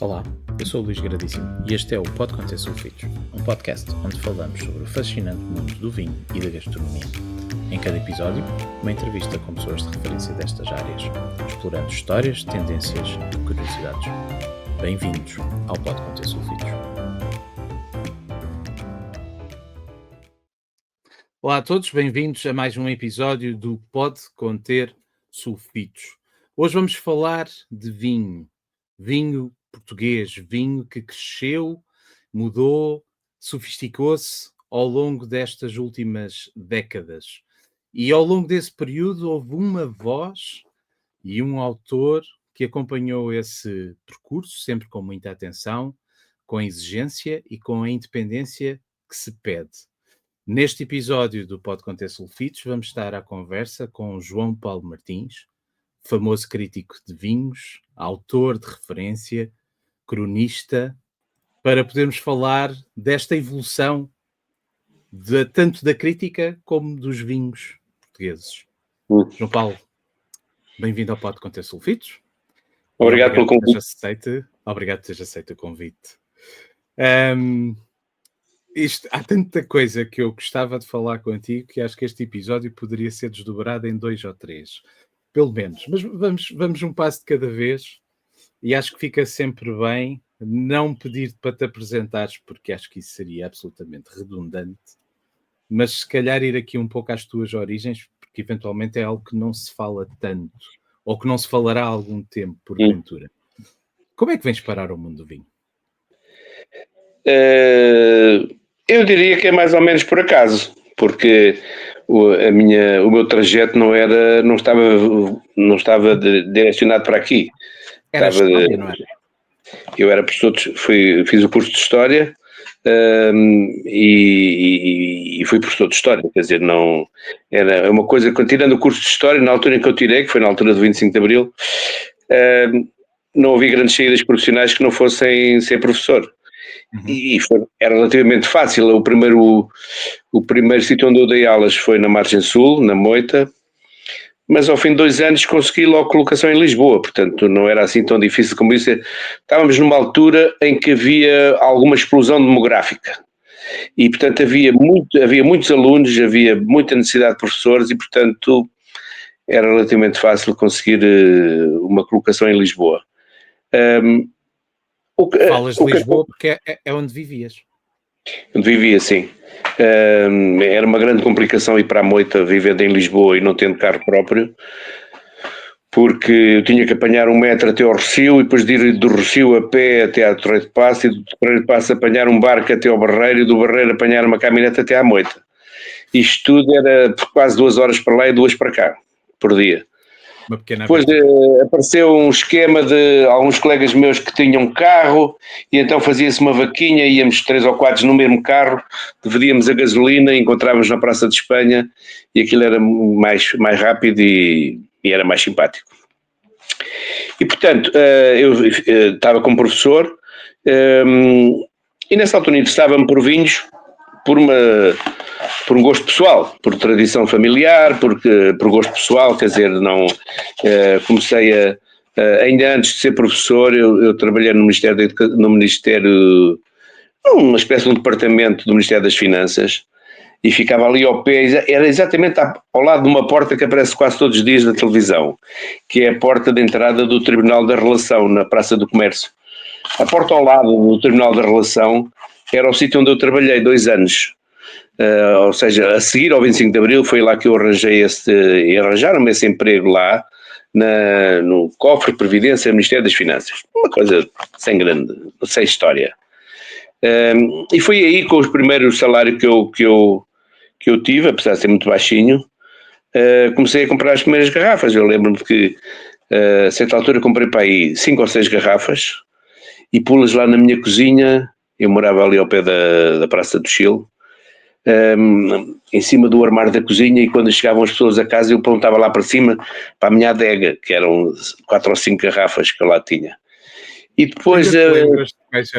Olá, eu sou o Luís Gradíssimo e este é o Pode Conter Sulfitos, um podcast onde falamos sobre o fascinante mundo do vinho e da gastronomia. Em cada episódio, uma entrevista com pessoas de referência destas áreas, explorando histórias, tendências e curiosidades. Bem-vindos ao Pode Conter Sulfitos. Olá a todos, bem-vindos a mais um episódio do Pode Conter Sulfitos. Hoje vamos falar de vinho. Vinho português, vinho que cresceu, mudou, sofisticou-se ao longo destas últimas décadas. E ao longo desse período houve uma voz e um autor que acompanhou esse percurso, sempre com muita atenção, com exigência e com a independência que se pede. Neste episódio do Pode Conter Sulfitos vamos estar à conversa com João Paulo Martins, famoso crítico de vinhos, autor de referência, cronista, para podermos falar desta evolução tanto da crítica como dos vinhos portugueses. João Paulo, bem-vindo ao Pode Conter Sulfitos. Obrigado pelo convite. Obrigado por teres aceito o convite. Há tanta coisa que eu gostava de falar contigo que acho que este episódio poderia ser desdobrado em 2 ou 3, pelo menos. Mas vamos um passo de cada vez e acho que fica sempre bem não pedir-te para te apresentares, porque acho que isso seria absolutamente redundante, mas se calhar ir aqui um pouco às tuas origens, porque eventualmente é algo que não se fala tanto, ou que não se falará há algum tempo, porventura. Como é que vens parar ao mundo do vinho? Eu diria que é mais ou menos por acaso, porque o meu trajeto não estava direcionado para aqui. Era história, não era? Eu era professor, fiz o curso de História e fui professor de História, quer dizer, não era uma coisa, tirando o curso de História, na altura em que eu tirei, que foi na altura do 25 de Abril, não havia grandes saídas profissionais que não fossem ser professor. E era relativamente fácil. O primeiro sítio onde eu dei aulas foi na Margem Sul, na Moita, mas ao fim de 2 anos consegui logo colocação em Lisboa, portanto não era assim tão difícil como isso. Estávamos numa altura em que havia alguma explosão demográfica e portanto havia muitos alunos, havia muita necessidade de professores e portanto era relativamente fácil conseguir uma colocação em Lisboa. Falas de Lisboa porque é onde vivias. Onde vivia, sim. Era uma grande complicação ir para a Moita, vivendo em Lisboa e não tendo carro próprio, porque eu tinha que apanhar um metro até ao Rossio e depois de ir do Rossio a pé até à Torre de Paço e do Torre de Paço apanhar um barco até ao Barreiro e do Barreiro apanhar uma caminhonete até à Moita. Isto tudo era quase 2 horas para lá e 2 para cá, por dia. Depois apareceu um esquema de alguns colegas meus que tinham carro e então fazia-se uma vaquinha, íamos 3 ou 4 no mesmo carro, dividíamos a gasolina, encontrávamos na Praça de Espanha e aquilo era mais rápido e era mais simpático. E portanto, eu estava como professor e nessa altura interessava-me por vinhos por um gosto pessoal, por tradição familiar, por gosto pessoal, quer dizer, não comecei ainda antes de ser professor, eu trabalhei no Ministério, numa espécie de um departamento do Ministério das Finanças, e ficava ali ao pé, era exatamente ao lado de uma porta que aparece quase todos os dias na televisão, que é a porta de entrada do Tribunal da Relação, na Praça do Comércio. A porta ao lado do Tribunal da Relação era o sítio onde eu trabalhei 2 anos. Ou seja, a seguir ao 25 de Abril foi lá que eu arranjaram-me esse emprego lá no cofre de Previdência do Ministério das Finanças, uma coisa sem história, e foi aí com os primeiros salários que eu tive, apesar de ser muito baixinho, comecei a comprar as primeiras garrafas. Eu lembro-me que a certa altura comprei para aí 5 ou 6 garrafas e pô-las lá na minha cozinha. Eu morava ali ao pé da Praça do Chile, em cima do armário da cozinha, e quando chegavam as pessoas a casa eu perguntava lá para cima para a minha adega, que eram 4 ou 5 garrafas que eu lá tinha. E depois quais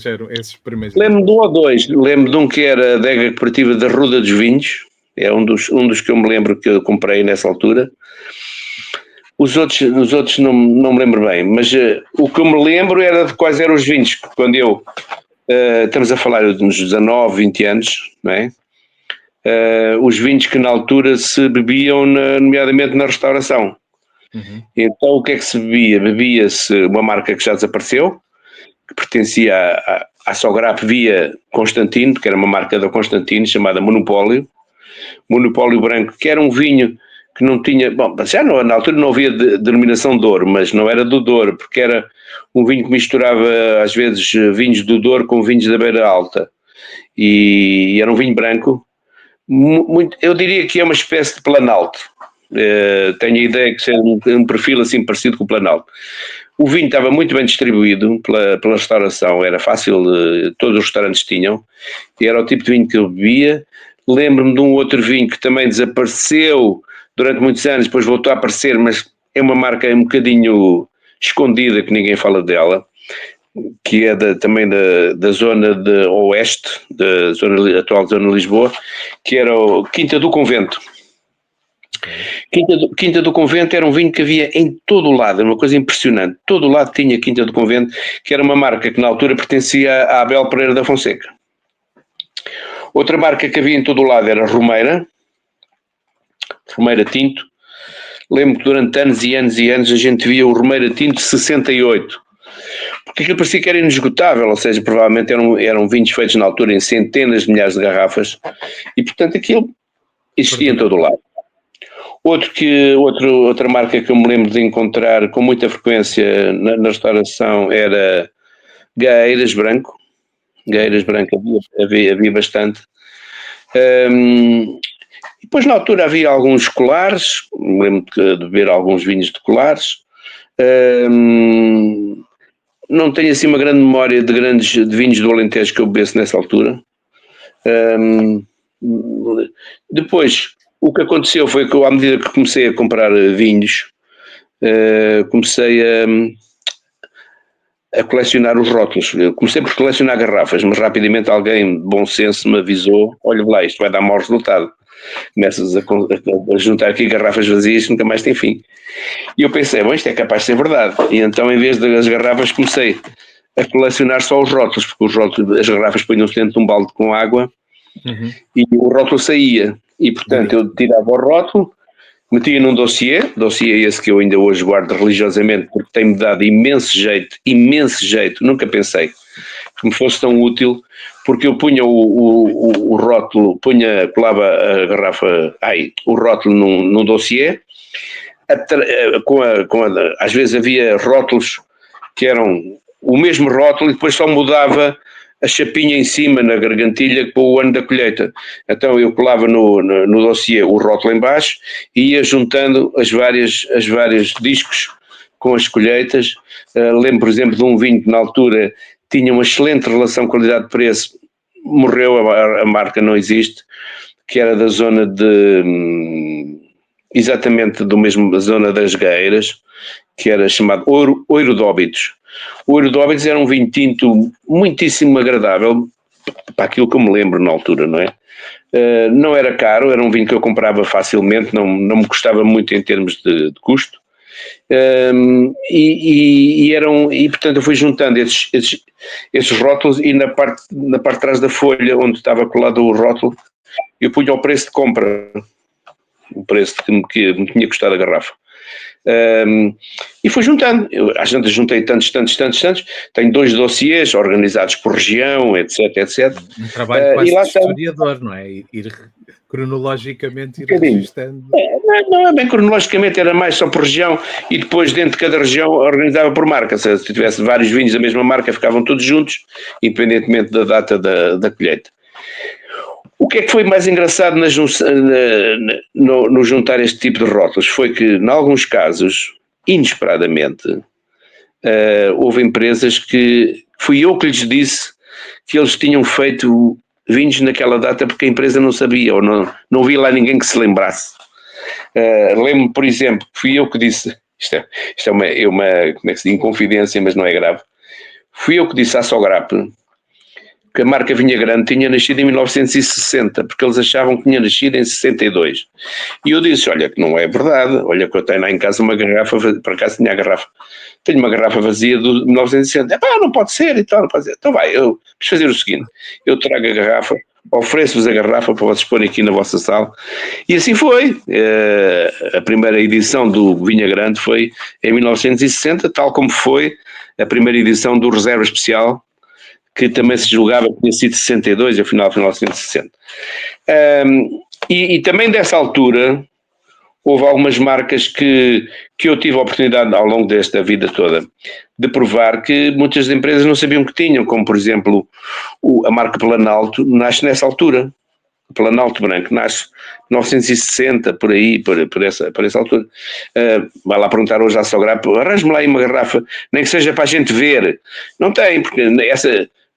eram esses primeiros? Lembro de um ou dois. Lembro de um que era a adega cooperativa da Ruda dos Vinhos, é um dos que eu me lembro que eu comprei nessa altura. Os outros não me lembro bem, mas o que eu me lembro era de quais eram os vinhos, quando eu, estamos a falar de uns 19, 20 anos, não é? Os vinhos que na altura se bebiam, nomeadamente na restauração. Uhum. Então o que é que se bebia? Bebia-se uma marca que já desapareceu, que pertencia à Sograp via Constantino, que era uma marca da Constantino, chamada Monopólio Branco, que era um vinho que não tinha, bom, já não, na altura não havia denominação de Douro, mas não era do Douro, porque era um vinho que misturava às vezes vinhos do Douro com vinhos da Beira Alta, e era um vinho branco, muito, eu diria que é uma espécie de Planalto. Tenho a ideia que seja um perfil assim parecido com o Planalto. O vinho estava muito bem distribuído pela restauração, era fácil, todos os restaurantes tinham, e era o tipo de vinho que eu bebia. Lembro-me de um outro vinho que também desapareceu durante muitos anos, depois voltou a aparecer, mas é uma marca um bocadinho escondida, que ninguém fala dela, que é também da zona de oeste, da atual zona de Lisboa, que era o Quinta do Convento. Quinta do Convento era um vinho que havia em todo o lado, uma coisa impressionante. Todo o lado tinha Quinta do Convento, que era uma marca que na altura pertencia à Abel Pereira da Fonseca. Outra marca que havia em todo o lado era Romeira Tinto. Lembro que durante anos e anos e anos a gente via o Romeira Tinto 68, porque aquilo parecia que era inesgotável, ou seja, provavelmente eram vinhos feitos na altura em centenas de milhares de garrafas, e portanto aquilo existia em todo o lado. Outra marca que eu me lembro de encontrar com muita frequência na restauração era Gaeiras Branco. Gaeiras Branco havia bastante. E depois na altura havia alguns colares, me lembro de beber alguns vinhos de colares. Não tenho assim uma grande memória de vinhos do Alentejo que eu bebesse nessa altura. Depois, o que aconteceu foi que eu, à medida que comecei a comprar vinhos, comecei a colecionar os rótulos. Eu comecei por colecionar garrafas, mas rapidamente alguém de bom senso me avisou: olha lá, isto vai dar mau resultado. Começas a juntar aqui garrafas vazias, nunca mais tem fim. E eu pensei, bom, isto é capaz de ser verdade. E então, em vez das garrafas, comecei a colecionar só os rótulos, porque as garrafas punham-se dentro de um balde com água, e o rótulo saía. E, portanto, eu tirava o rótulo, metia num dossiê esse que eu ainda hoje guardo religiosamente, porque tem-me dado imenso jeito, nunca pensei que me fosse tão útil, porque eu punha o rótulo, colava a garrafa, o rótulo num dossiê, às vezes havia rótulos que eram o mesmo rótulo e depois só mudava a chapinha em cima, na gargantilha, com o ano da colheita. Então eu colava no dossiê o rótulo em baixo e ia juntando as vários discos com as colheitas. Lembro, por exemplo, de um vinho que na altura tinha uma excelente relação qualidade-preço, morreu, a marca não existe, que era da zona exatamente do mesmo zona das Gaeiras, que era chamado Ouro de Óbidos. O Ouro de Óbidos era um vinho tinto muitíssimo agradável, para aquilo que eu me lembro na altura, não é? Não era caro, era um vinho que eu comprava facilmente, não me custava muito em termos de custo. E portanto eu fui juntando esses rótulos, e na parte de trás da folha onde estava colado o rótulo eu punha o preço de compra, o preço que me tinha custado a garrafa. E fui juntando. Às vezes juntei tantos. Tenho 2 dossiês organizados por região, etc. Um trabalho quase de historiador, não é? Ir cronologicamente registando. Não é bem cronologicamente, era mais só por região, e depois dentro de cada região organizava por marca. Se tivesse vários vinhos da mesma marca, ficavam todos juntos, independentemente da data da colheita. O que é que foi mais engraçado no juntar este tipo de rótulos? Foi que, em alguns casos, inesperadamente, houve empresas que fui eu que lhes disse que eles tinham feito vinhos naquela data porque a empresa não sabia, ou não vi lá ninguém que se lembrasse. Lembro-me, por exemplo, que fui eu que disse, isto é uma como é que se diz, inconfidência, mas não é grave, fui eu que disse à Sograp que a marca Vinha Grande tinha nascido em 1960, porque eles achavam que tinha nascido em 62. E eu disse, olha, que não é verdade, olha que eu tenho lá em casa uma garrafa, por acaso tinha a garrafa, tenho uma garrafa vazia de 1960. Não pode ser e tal, não pode ser. Então vai, eu vou fazer o seguinte, eu trago a garrafa, ofereço-vos a garrafa para vocês porem aqui na vossa sala. E assim foi. A primeira edição do Vinha Grande foi em 1960, tal como foi a primeira edição do Reserva Especial, que também se julgava que tinha sido 62, afinal foi 1960. E também dessa altura houve algumas marcas que eu tive a oportunidade ao longo desta vida toda de provar que muitas empresas não sabiam que tinham, como por exemplo a marca Planalto nasce nessa altura. O Planalto Branco nasce em 1960, por aí, por essa altura. Vai lá perguntar hoje à Sograp, arranje-me lá aí uma garrafa, nem que seja para a gente ver. Não tem, porque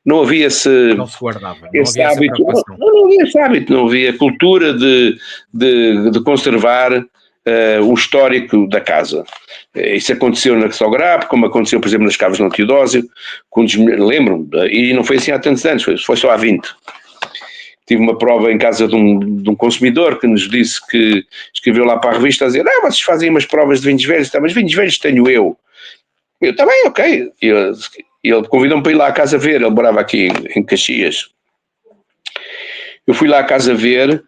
não havia Não se guardava, não esse havia essa hábito. preocupação. Não havia esse hábito, não havia cultura de conservar o histórico da casa. Isso aconteceu na Sograp, como aconteceu, por exemplo, nas Caves de Teodósio, lembro-me, e não foi assim há tantos anos, foi só há 20. Tive uma prova em casa de um consumidor que nos disse que escreveu lá para a revista a dizer, vocês fazem umas provas de vinhos velhos, mas vinhos velhos tenho eu. Eu, está bem, ok. Ele convidou-me para ir lá à casa ver, ele morava aqui em Caxias. Eu fui lá à casa ver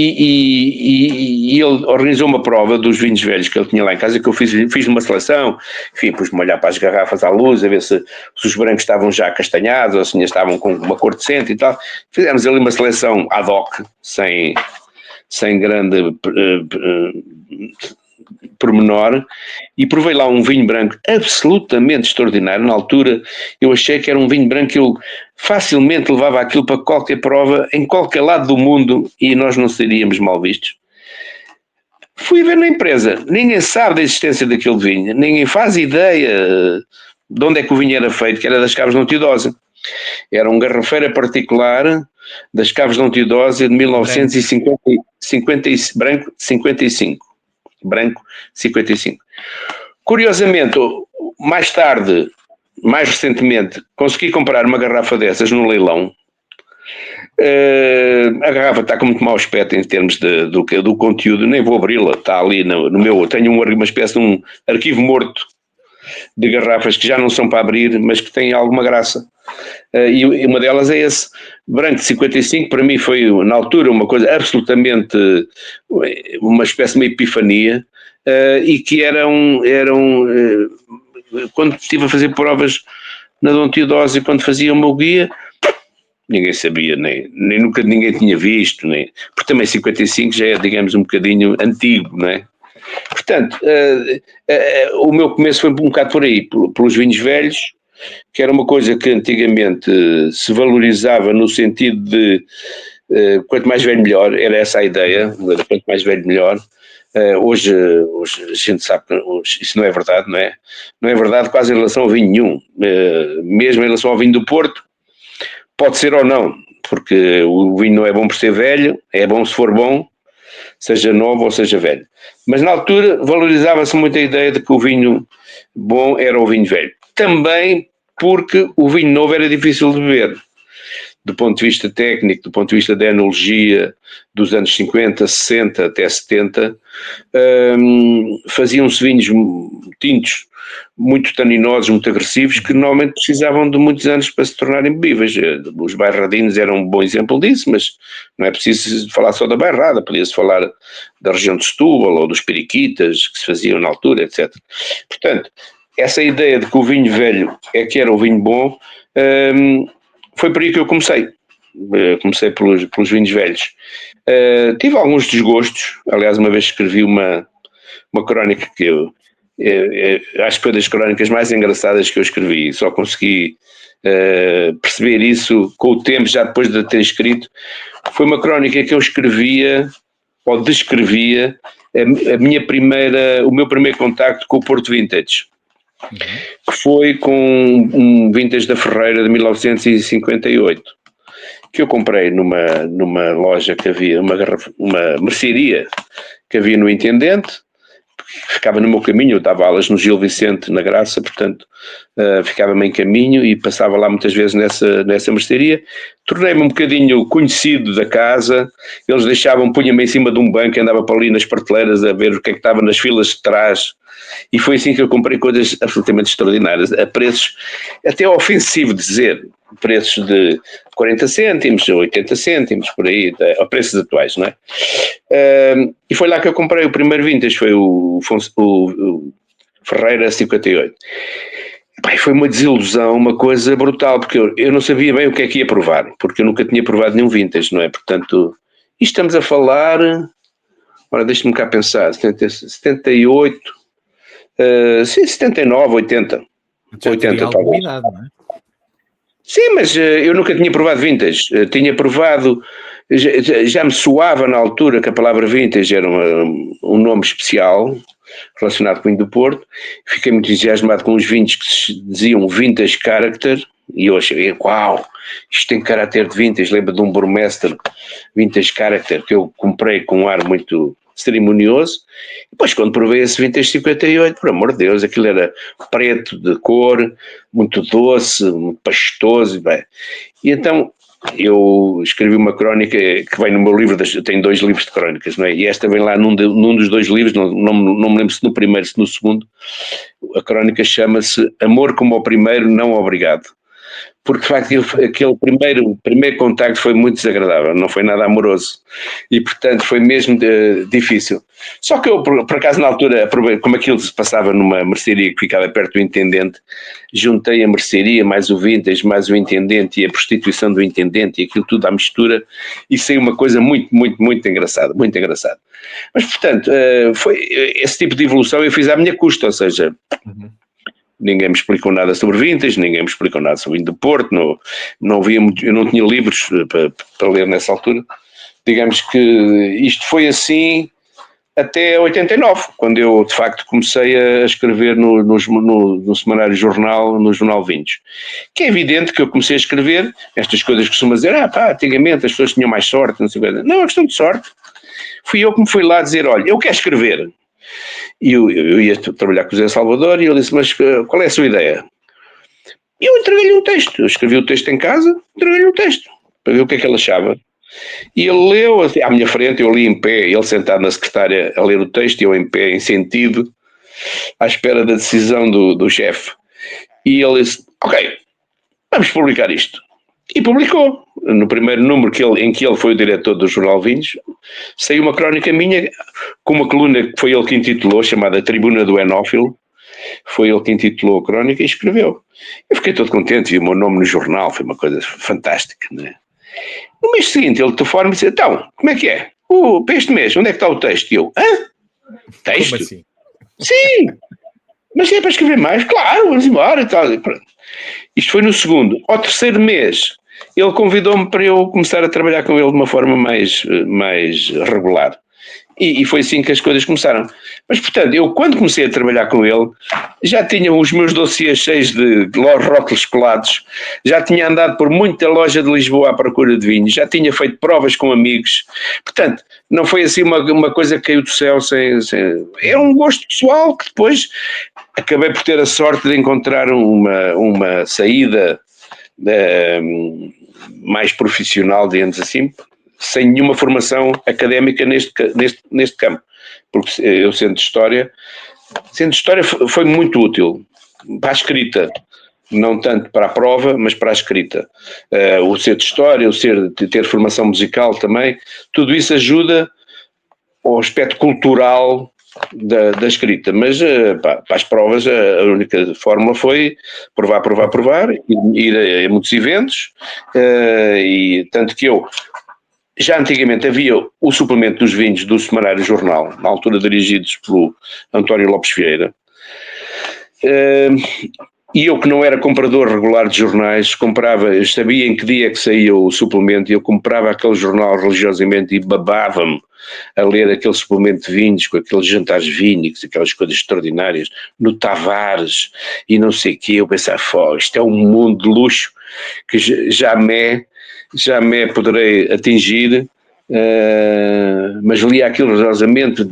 e ele organizou uma prova dos vinhos velhos que ele tinha lá em casa, que eu fiz uma seleção, enfim, pus-me a olhar para as garrafas à luz, a ver se os brancos estavam já castanhados, ou se estavam com uma cor decente e tal. Fizemos ali uma seleção ad hoc, sem grande pormenor, e provei lá um vinho branco absolutamente extraordinário. Na altura eu achei que era um vinho branco que eu facilmente levava aquilo para qualquer prova, em qualquer lado do mundo, e nós não seríamos mal vistos. Fui ver na empresa, ninguém sabe da existência daquele vinho, ninguém faz ideia de onde é que o vinho era feito, que era das Caves de Teodósio. Era um garrafeira particular das Caves de Teodósio de 1950, branco 55. Branco 55. Curiosamente, mais tarde, mais recentemente, consegui comprar uma garrafa dessas no leilão. A garrafa está com muito mau aspecto em termos do conteúdo, nem vou abri-la, está ali no meu, tenho uma espécie de um arquivo morto de garrafas que já não são para abrir, mas que têm alguma graça. E uma delas é esse branco de 55, para mim foi na altura uma coisa absolutamente, uma espécie de uma epifania, e que quando estive a fazer provas na Dom Teodósio, quando fazia o meu guia, ninguém sabia, nem nunca ninguém tinha visto, porque também 55 já é, digamos, um bocadinho antigo, não é? Portanto, o meu começo foi um bocado por aí, pelos vinhos velhos, que era uma coisa que antigamente se valorizava no sentido de quanto mais velho melhor, era essa a ideia, quanto mais velho melhor. Hoje a gente sabe que isso não é verdade, não é? Não é verdade quase em relação ao vinho nenhum, mesmo em relação ao vinho do Porto, pode ser ou não, porque o vinho não é bom por ser velho, é bom se for bom, seja novo ou seja velho. Mas na altura valorizava-se muito a ideia de que o vinho bom era o vinho velho. Também porque o vinho novo era difícil de beber. Do ponto de vista técnico, do ponto de vista da enologia dos anos 50, 60 até 70, faziam-se vinhos tintos muito taninosos, muito agressivos, que normalmente precisavam de muitos anos para se tornarem bebíveis. Os bairradinos eram um bom exemplo disso, mas não é preciso falar só da bairrada, podia-se falar da região de Setúbal ou dos periquitas que se faziam na altura, etc. Portanto, essa ideia de que o vinho velho é que era o vinho bom, foi por aí que eu comecei. Comecei pelos vinhos velhos. Tive alguns desgostos, aliás, uma vez escrevi uma crónica que eu acho que foi das crónicas mais engraçadas que eu escrevi, só consegui perceber isso com o tempo, já depois de ter escrito. Foi uma crónica que eu escrevia, ou descrevia, o meu primeiro contacto com o Porto Vintage. Que foi com um vintage da Ferreira de 1958, que eu comprei numa loja que havia, uma mercearia que havia no Intendente, ficava no meu caminho, eu dava aulas no Gil Vicente, na Graça, portanto, ficava-me em caminho e passava lá muitas vezes nessa mercearia. Tornei-me um bocadinho conhecido da casa, eles punham-me em cima de um banco, andava para ali nas prateleiras a ver o que é que estava nas filas de trás, e foi assim que eu comprei coisas absolutamente extraordinárias, a preços até ofensivo de dizer, preços de 40 cêntimos, 80 cêntimos, por aí, a preços atuais, não é? E foi lá que eu comprei o primeiro vintage, foi o Ferreira 58. Pai, foi uma desilusão, uma coisa brutal, porque eu não sabia bem o que é que ia provar, porque eu nunca tinha provado nenhum vintage, não é? Portanto, e estamos a falar, ora, deixa-me cá pensar, 78, sim, 79, 80. Já 80, teria alguma talvez. idade, não é? Sim, mas eu nunca tinha provado vintage. Tinha provado, já me soava na altura que a palavra vintage era um nome especial relacionado com o vinho do Porto. Fiquei muito entusiasmado com os vinhos que se diziam vintage character e eu achei, uau, isto tem caráter de vintage. Lembro de um Burmester vintage character que eu comprei com um ar muito cerimonioso. Depois, quando provei esse vintage 58, por amor de Deus, aquilo era preto de cor, muito doce, muito pastoso. Bem. E então eu escrevi uma crónica que vem no meu livro, eu tenho 2 livros de crónicas, não é? E esta vem lá num dos 2 livros, não me lembro se no primeiro, se no segundo. A crónica chama-se Amor como ao primeiro, não obrigado. Porque de facto aquele primeiro contacto foi muito desagradável, não foi nada amoroso e portanto foi mesmo difícil. Só que eu por acaso na altura, como aquilo se passava numa mercearia que ficava perto do intendente, juntei a mercearia mais o vintage, mais o intendente e a prostituição do intendente e aquilo tudo à mistura e saiu uma coisa muito, muito, muito engraçada, muito engraçada. Mas portanto, foi esse tipo de evolução eu fiz à minha custa, ou seja... Ninguém me explicou nada sobre vintage, ninguém me explicou nada sobre vinho do Porto, não havia muito, eu não tinha livros para ler nessa altura. Digamos que isto foi assim até 89, quando eu de facto comecei a escrever no Semanário Jornal, no Jornal Vinhos. Que é evidente que eu comecei a escrever estas coisas que costuma dizer, antigamente as pessoas tinham mais sorte, não sei o que. Não é questão de sorte. Fui eu que me fui lá dizer, olha, eu quero escrever. E eu ia trabalhar com o José Salvador e ele disse, mas qual é a sua ideia? E eu entreguei-lhe um texto. Eu escrevi o texto em casa, entreguei-lhe um texto, para ver o que é que ele achava. E ele leu assim, à minha frente, eu li em pé, ele sentado na secretária a ler o texto, e eu em pé, em sentido, à espera da decisão do chefe. E ele disse, ok, vamos publicar isto. E publicou. No primeiro número em que ele foi o diretor do Jornal Vinhos, saiu uma crónica minha com uma coluna que foi ele que intitulou, chamada Tribuna do Enófilo. Foi ele que intitulou a crónica e escreveu. Eu fiquei todo contente, vi o meu nome no jornal, foi uma coisa fantástica, não é? No mês seguinte ele telefona-me e disse, então, como é que é? Para este mês, onde é que está o texto? E eu, texto? Como assim? Sim! Mas é para escrever mais? Claro, vamos embora e tal. Isto foi no segundo. Ao terceiro mês, ele convidou-me para eu começar a trabalhar com ele de uma forma mais regular. E foi assim que as coisas começaram. Mas, portanto, eu quando comecei a trabalhar com ele, já tinha os meus dossiês cheios de rótulos colados, já tinha andado por muita loja de Lisboa à procura de vinhos, já tinha feito provas com amigos. Portanto, não foi assim uma coisa que caiu do céu É um gosto pessoal que depois acabei por ter a sorte de encontrar uma saída mais profissional, digamos assim, sem nenhuma formação académica neste campo, porque eu sendo história foi muito útil para a escrita, não tanto para a prova, mas para a escrita. O ser de história, ter formação musical também, tudo isso ajuda ao aspecto cultural da escrita, mas para as provas a única fórmula foi provar, ir a muitos eventos, e tanto que eu já antigamente havia o suplemento dos vinhos do Semanário Jornal, na altura dirigidos pelo António Lopes Vieira, e eu que não era comprador regular de jornais, eu sabia em que dia que saía o suplemento, e eu comprava aquele jornal religiosamente e babava-me a ler aquele suplemento de vinhos, com aqueles jantares vínicos, aquelas coisas extraordinárias, no Tavares, e não sei o quê. Eu pensava, isto é um mundo de luxo que já me poderei atingir mas lia aquilo rigorosamente,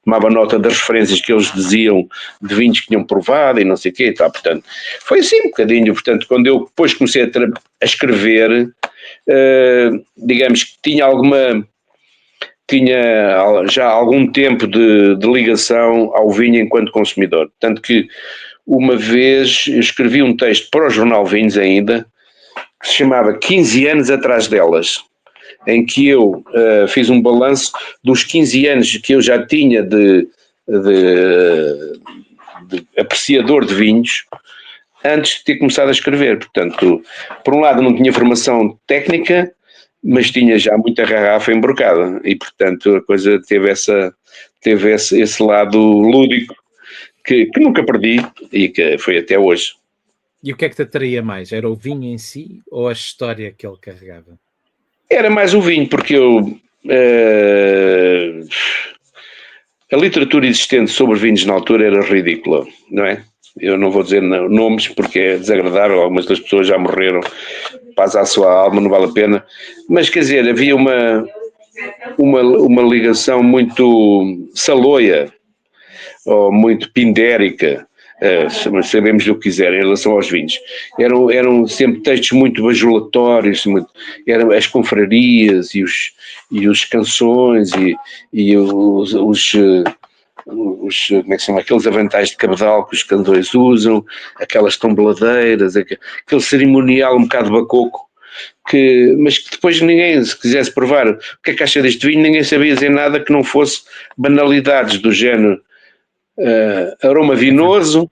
tomava nota das referências que eles diziam de vinhos que tinham provado e não sei o quê e tal. Portanto, foi assim um bocadinho. Portanto, quando eu depois comecei a escrever, digamos que tinha já algum tempo de ligação ao vinho enquanto consumidor. Tanto que uma vez eu escrevi um texto para o Jornal Vinhos ainda, que se chamava 15 anos atrás delas, em que eu fiz um balanço dos 15 anos que eu já tinha de apreciador de vinhos, antes de ter começado a escrever. Portanto, por um lado não tinha formação técnica, mas tinha já muita garrafa embrocada e, portanto, a coisa teve esse lado lúdico que nunca perdi e que foi até hoje. E o que é que te atraía mais? Era o vinho em si ou a história que ele carregava? Era mais o vinho, porque a literatura existente sobre vinhos na altura era ridícula, não é? Eu não vou dizer nomes porque é desagradável, algumas das pessoas já morreram, paz à sua alma, não vale a pena. Mas quer dizer, havia uma ligação muito saloia, ou muito pindérica, sabemos do que quiser em relação aos vinhos. Eram sempre textos muito bajulatórios, eram as confrarias e os canções e os como é que se chama, aqueles aventais de cabedal que os cantores usam, aquelas tombeladeiras, aquele cerimonial um bocado bacoco, mas que depois ninguém, se quisesse provar o que é que acha deste vinho, ninguém sabia dizer nada que não fosse banalidades do género aroma vinoso,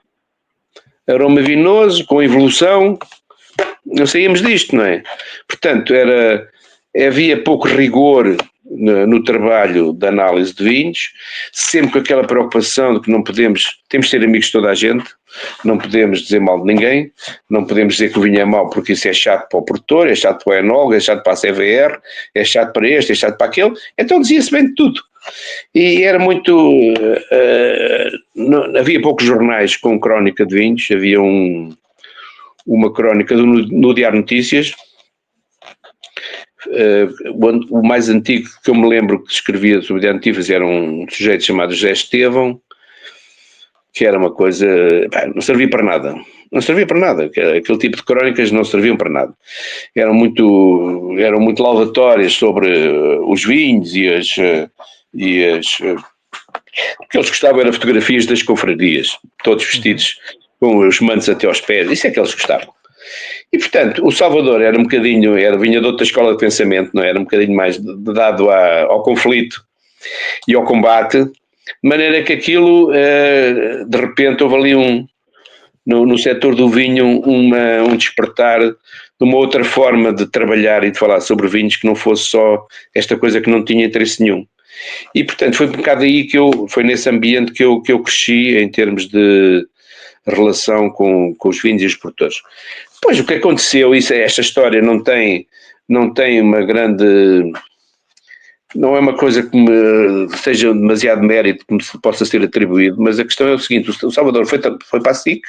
com evolução, não saíamos disto, não é? Portanto, havia pouco rigor no trabalho de análise de vinhos, sempre com aquela preocupação de que temos de ser amigos de toda a gente, não podemos dizer mal de ninguém, não podemos dizer que o vinho é mau porque isso é chato para o produtor, é chato para o enólogo, é chato para a CVR, é chato para este, é chato para aquele, então dizia-se bem de tudo. E era muito. Havia poucos jornais com crónica de vinhos, havia uma crónica no Diário Notícias. O mais antigo que eu me lembro que escrevia sobre o Diário Notícias era um sujeito chamado José Estevão, que era uma coisa. Não servia para nada. Não servia para nada. Aquele tipo de crónicas não serviam para nada. Eram muito laudatórias sobre os vinhos o que eles gostavam era fotografias das confrarias, todos vestidos com os mantos até aos pés, isso é que eles gostavam. E, portanto, o Salvador era vinha de outra escola de pensamento, não era um bocadinho mais dado ao conflito e ao combate, de maneira que aquilo, de repente, houve ali no setor do vinho um despertar de uma outra forma de trabalhar e de falar sobre vinhos que não fosse só esta coisa que não tinha interesse nenhum. E, portanto, foi um bocado aí foi nesse ambiente que eu cresci em termos de relação com os vinhos e os produtores. Depois, o que aconteceu, esta história não tem uma grande... Não é uma coisa que me seja demasiado mérito que me possa ser atribuído, mas a questão é o seguinte: o Salvador foi para a SIC,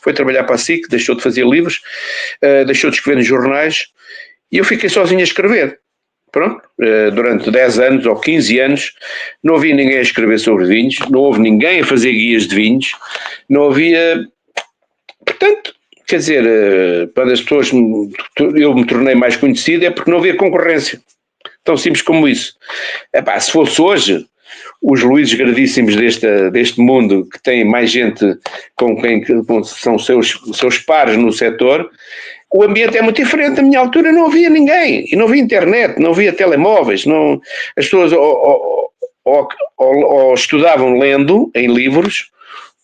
foi trabalhar para a SIC, deixou de fazer livros, deixou de escrever nos jornais, e eu fiquei sozinho a escrever. Pronto, durante 10 anos ou 15 anos não havia ninguém a escrever sobre vinhos, não houve ninguém a fazer guias de vinhos, não havia... Portanto, quer dizer, quando eu me tornei mais conhecido é porque não havia concorrência. Tão simples como isso. Se fosse hoje, os Luíses Gradíssimos deste mundo, que tem mais gente com quem são seus pares no setor, o ambiente é muito diferente. Na minha altura não havia ninguém, e não havia internet, não havia telemóveis, as pessoas ou estudavam lendo em livros,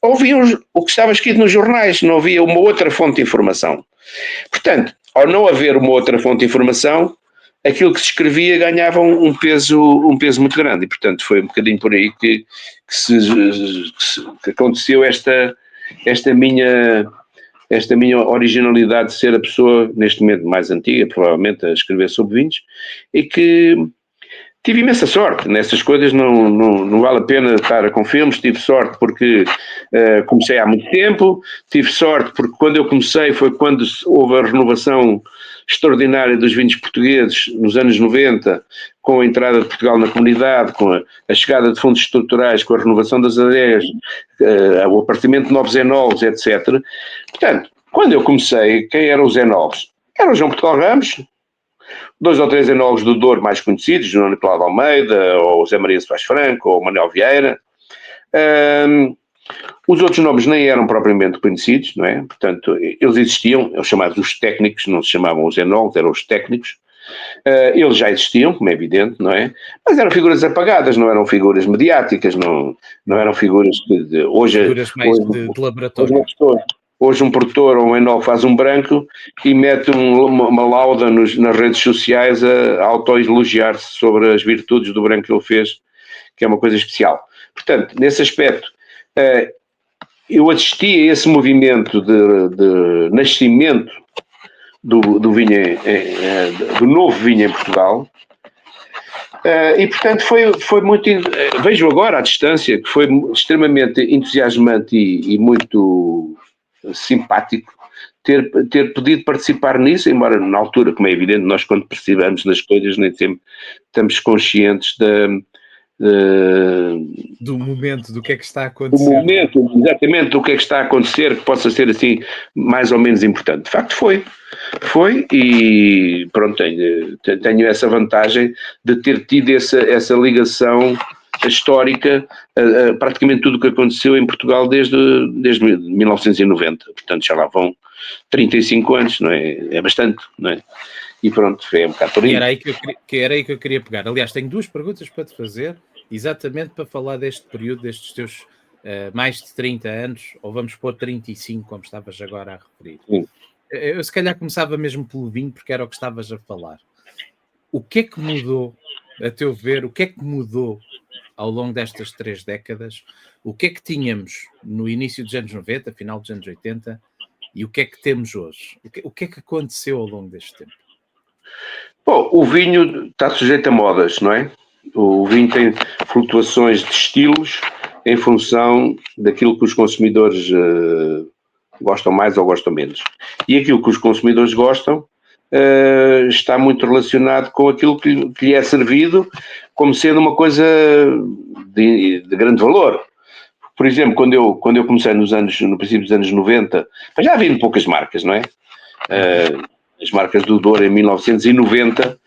ou viam o que estava escrito nos jornais, não havia uma outra fonte de informação. Portanto, ao não haver uma outra fonte de informação, aquilo que se escrevia ganhava um peso muito grande, e portanto foi um bocadinho por aí que aconteceu esta minha originalidade de ser a pessoa, neste momento mais antiga, provavelmente, a escrever sobre vinhos, e que tive imensa sorte nessas coisas, não vale a pena estar com filmes. Tive sorte porque comecei há muito tempo, tive sorte porque quando eu comecei foi quando houve a renovação extraordinária dos vinhos portugueses nos anos 90, com a entrada de Portugal na comunidade, com a chegada de fundos estruturais, com a renovação das adegas, o aparecimento de novos enólogos, etc. Portanto, quando eu comecei, quem eram os enólogos? Era o João Portugal Ramos, 2 ou 3 enólogos do Douro mais conhecidos, João Nicolau de Almeida, ou Zé Maria Soares Franco, ou Manuel Vieira. Os outros nomes nem eram propriamente conhecidos, não é? Portanto, eles existiam, eles chamados os técnicos, não se chamavam os enólogos, eram os técnicos. Eles já existiam, como é evidente, não é? Mas eram figuras apagadas, não eram figuras mediáticas, não eram figuras de hoje... Figuras mais de laboratório. Hoje um produtor ou um enólogo faz um branco e mete uma lauda nas redes sociais a autoelogiar-se sobre as virtudes do branco que ele fez, que é uma coisa especial. Portanto, nesse aspecto, eu assisti a esse movimento de nascimento do vinho, do novo vinho em Portugal, e portanto foi muito, vejo agora à distância, que foi extremamente entusiasmante e muito simpático ter podido participar nisso, embora na altura, como é evidente, nós quando percebemos das coisas nem sempre estamos conscientes do momento, do que é que está a acontecer. Do momento, exatamente, do que é que está a acontecer, que possa ser assim mais ou menos importante. De facto foi e pronto, tenho essa vantagem de ter tido essa ligação histórica a praticamente tudo o que aconteceu em Portugal desde 1990, portanto já lá vão 35 anos, não é? É bastante, não é? E pronto, é um bocado por aí. Era aí que eu queria pegar. Aliás, tenho 2 perguntas para te fazer, exatamente para falar deste período, destes teus mais de 30 anos, ou vamos pôr 35, como estavas agora a referir. Sim. Eu se calhar começava mesmo pelo vinho, porque era o que estavas a falar. O que é que mudou, a teu ver, o que é que mudou ao longo destas 3 décadas? O que é que tínhamos no início dos anos 90, final dos anos 80, e o que é que temos hoje? O que é que aconteceu ao longo deste tempo? Bom, o vinho está sujeito a modas, não é? O vinho tem flutuações de estilos em função daquilo que os consumidores gostam mais ou gostam menos. E aquilo que os consumidores gostam está muito relacionado com aquilo que lhe é servido como sendo uma coisa de grande valor. Por exemplo, quando eu comecei no princípio dos anos 90, já havia poucas marcas, não é? As marcas do Douro em 1990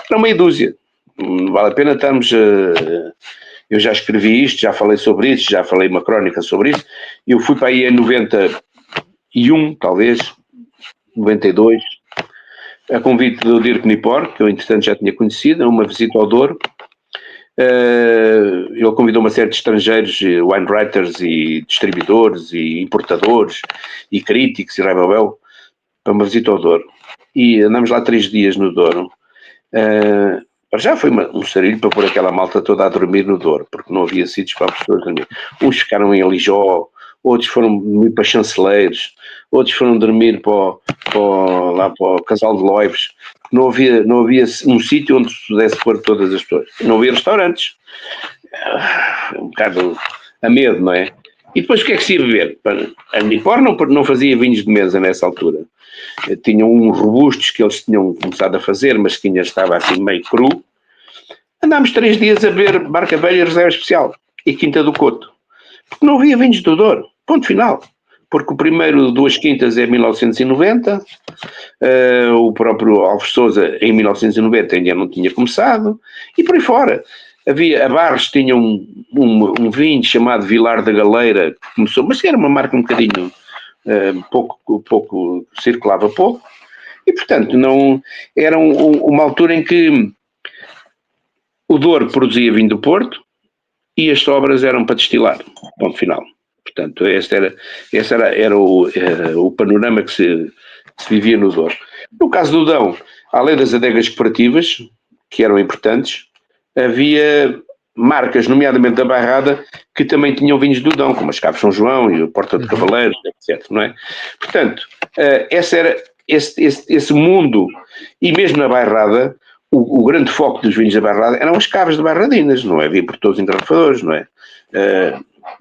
eram meia dúzia. Não vale a pena estarmos... eu já escrevi isto, já falei sobre isso, já falei uma crónica sobre isso. Eu fui para aí em 91, talvez, 92, a convite do Dirk Nipor, que eu entretanto já tinha conhecido, uma visita ao Douro. Ele convidou uma série de estrangeiros, wine writers e distribuidores e importadores e críticos e raibabel para uma visita ao Douro. E andamos lá 3 dias no Douro. Já foi um sarilho para pôr aquela malta toda a dormir no Douro, porque não havia sítios para as pessoas dormir. Uns ficaram em Alijó, outros foram dormir para Chanceleiros, outros foram dormir para o Casal de Loives. Não havia um sítio onde se pudesse pôr todas as pessoas. Não havia restaurantes. Um bocado a medo, não é? E depois o que é que se ia beber? A Nipor não fazia vinhos de mesa nessa altura. Tinham uns robustos que eles tinham começado a fazer, mas que ainda estava assim meio cru. Andámos 3 dias a beber Barca Velha, Reserva Especial e Quinta do Couto. Porque não havia vinhos do Douro. Ponto final. Porque o primeiro 2 quintas é 1990, o próprio Alves Sousa em 1990 ainda não tinha começado, e por aí fora. A Barros tinha um vinho chamado Vilar da Galeira, que começou, mas era uma marca um bocadinho, pouco circulava pouco, e portanto não, era uma altura em que o Douro produzia vinho do Porto e as sobras eram para destilar, ponto final. Portanto, esse era o panorama que se vivia no Douro. No caso do Dão, além das adegas cooperativas, que eram importantes, havia marcas, nomeadamente da Bairrada, que também tinham vinhos do Dão, como as Caves São João e o Porta de Cavaleiros, etc. Não é? Portanto, esse mundo, e mesmo na Bairrada, o grande foco dos vinhos da Bairrada eram as caves de Bairradinas, não é? Havia por todos os engarrafadores, não é?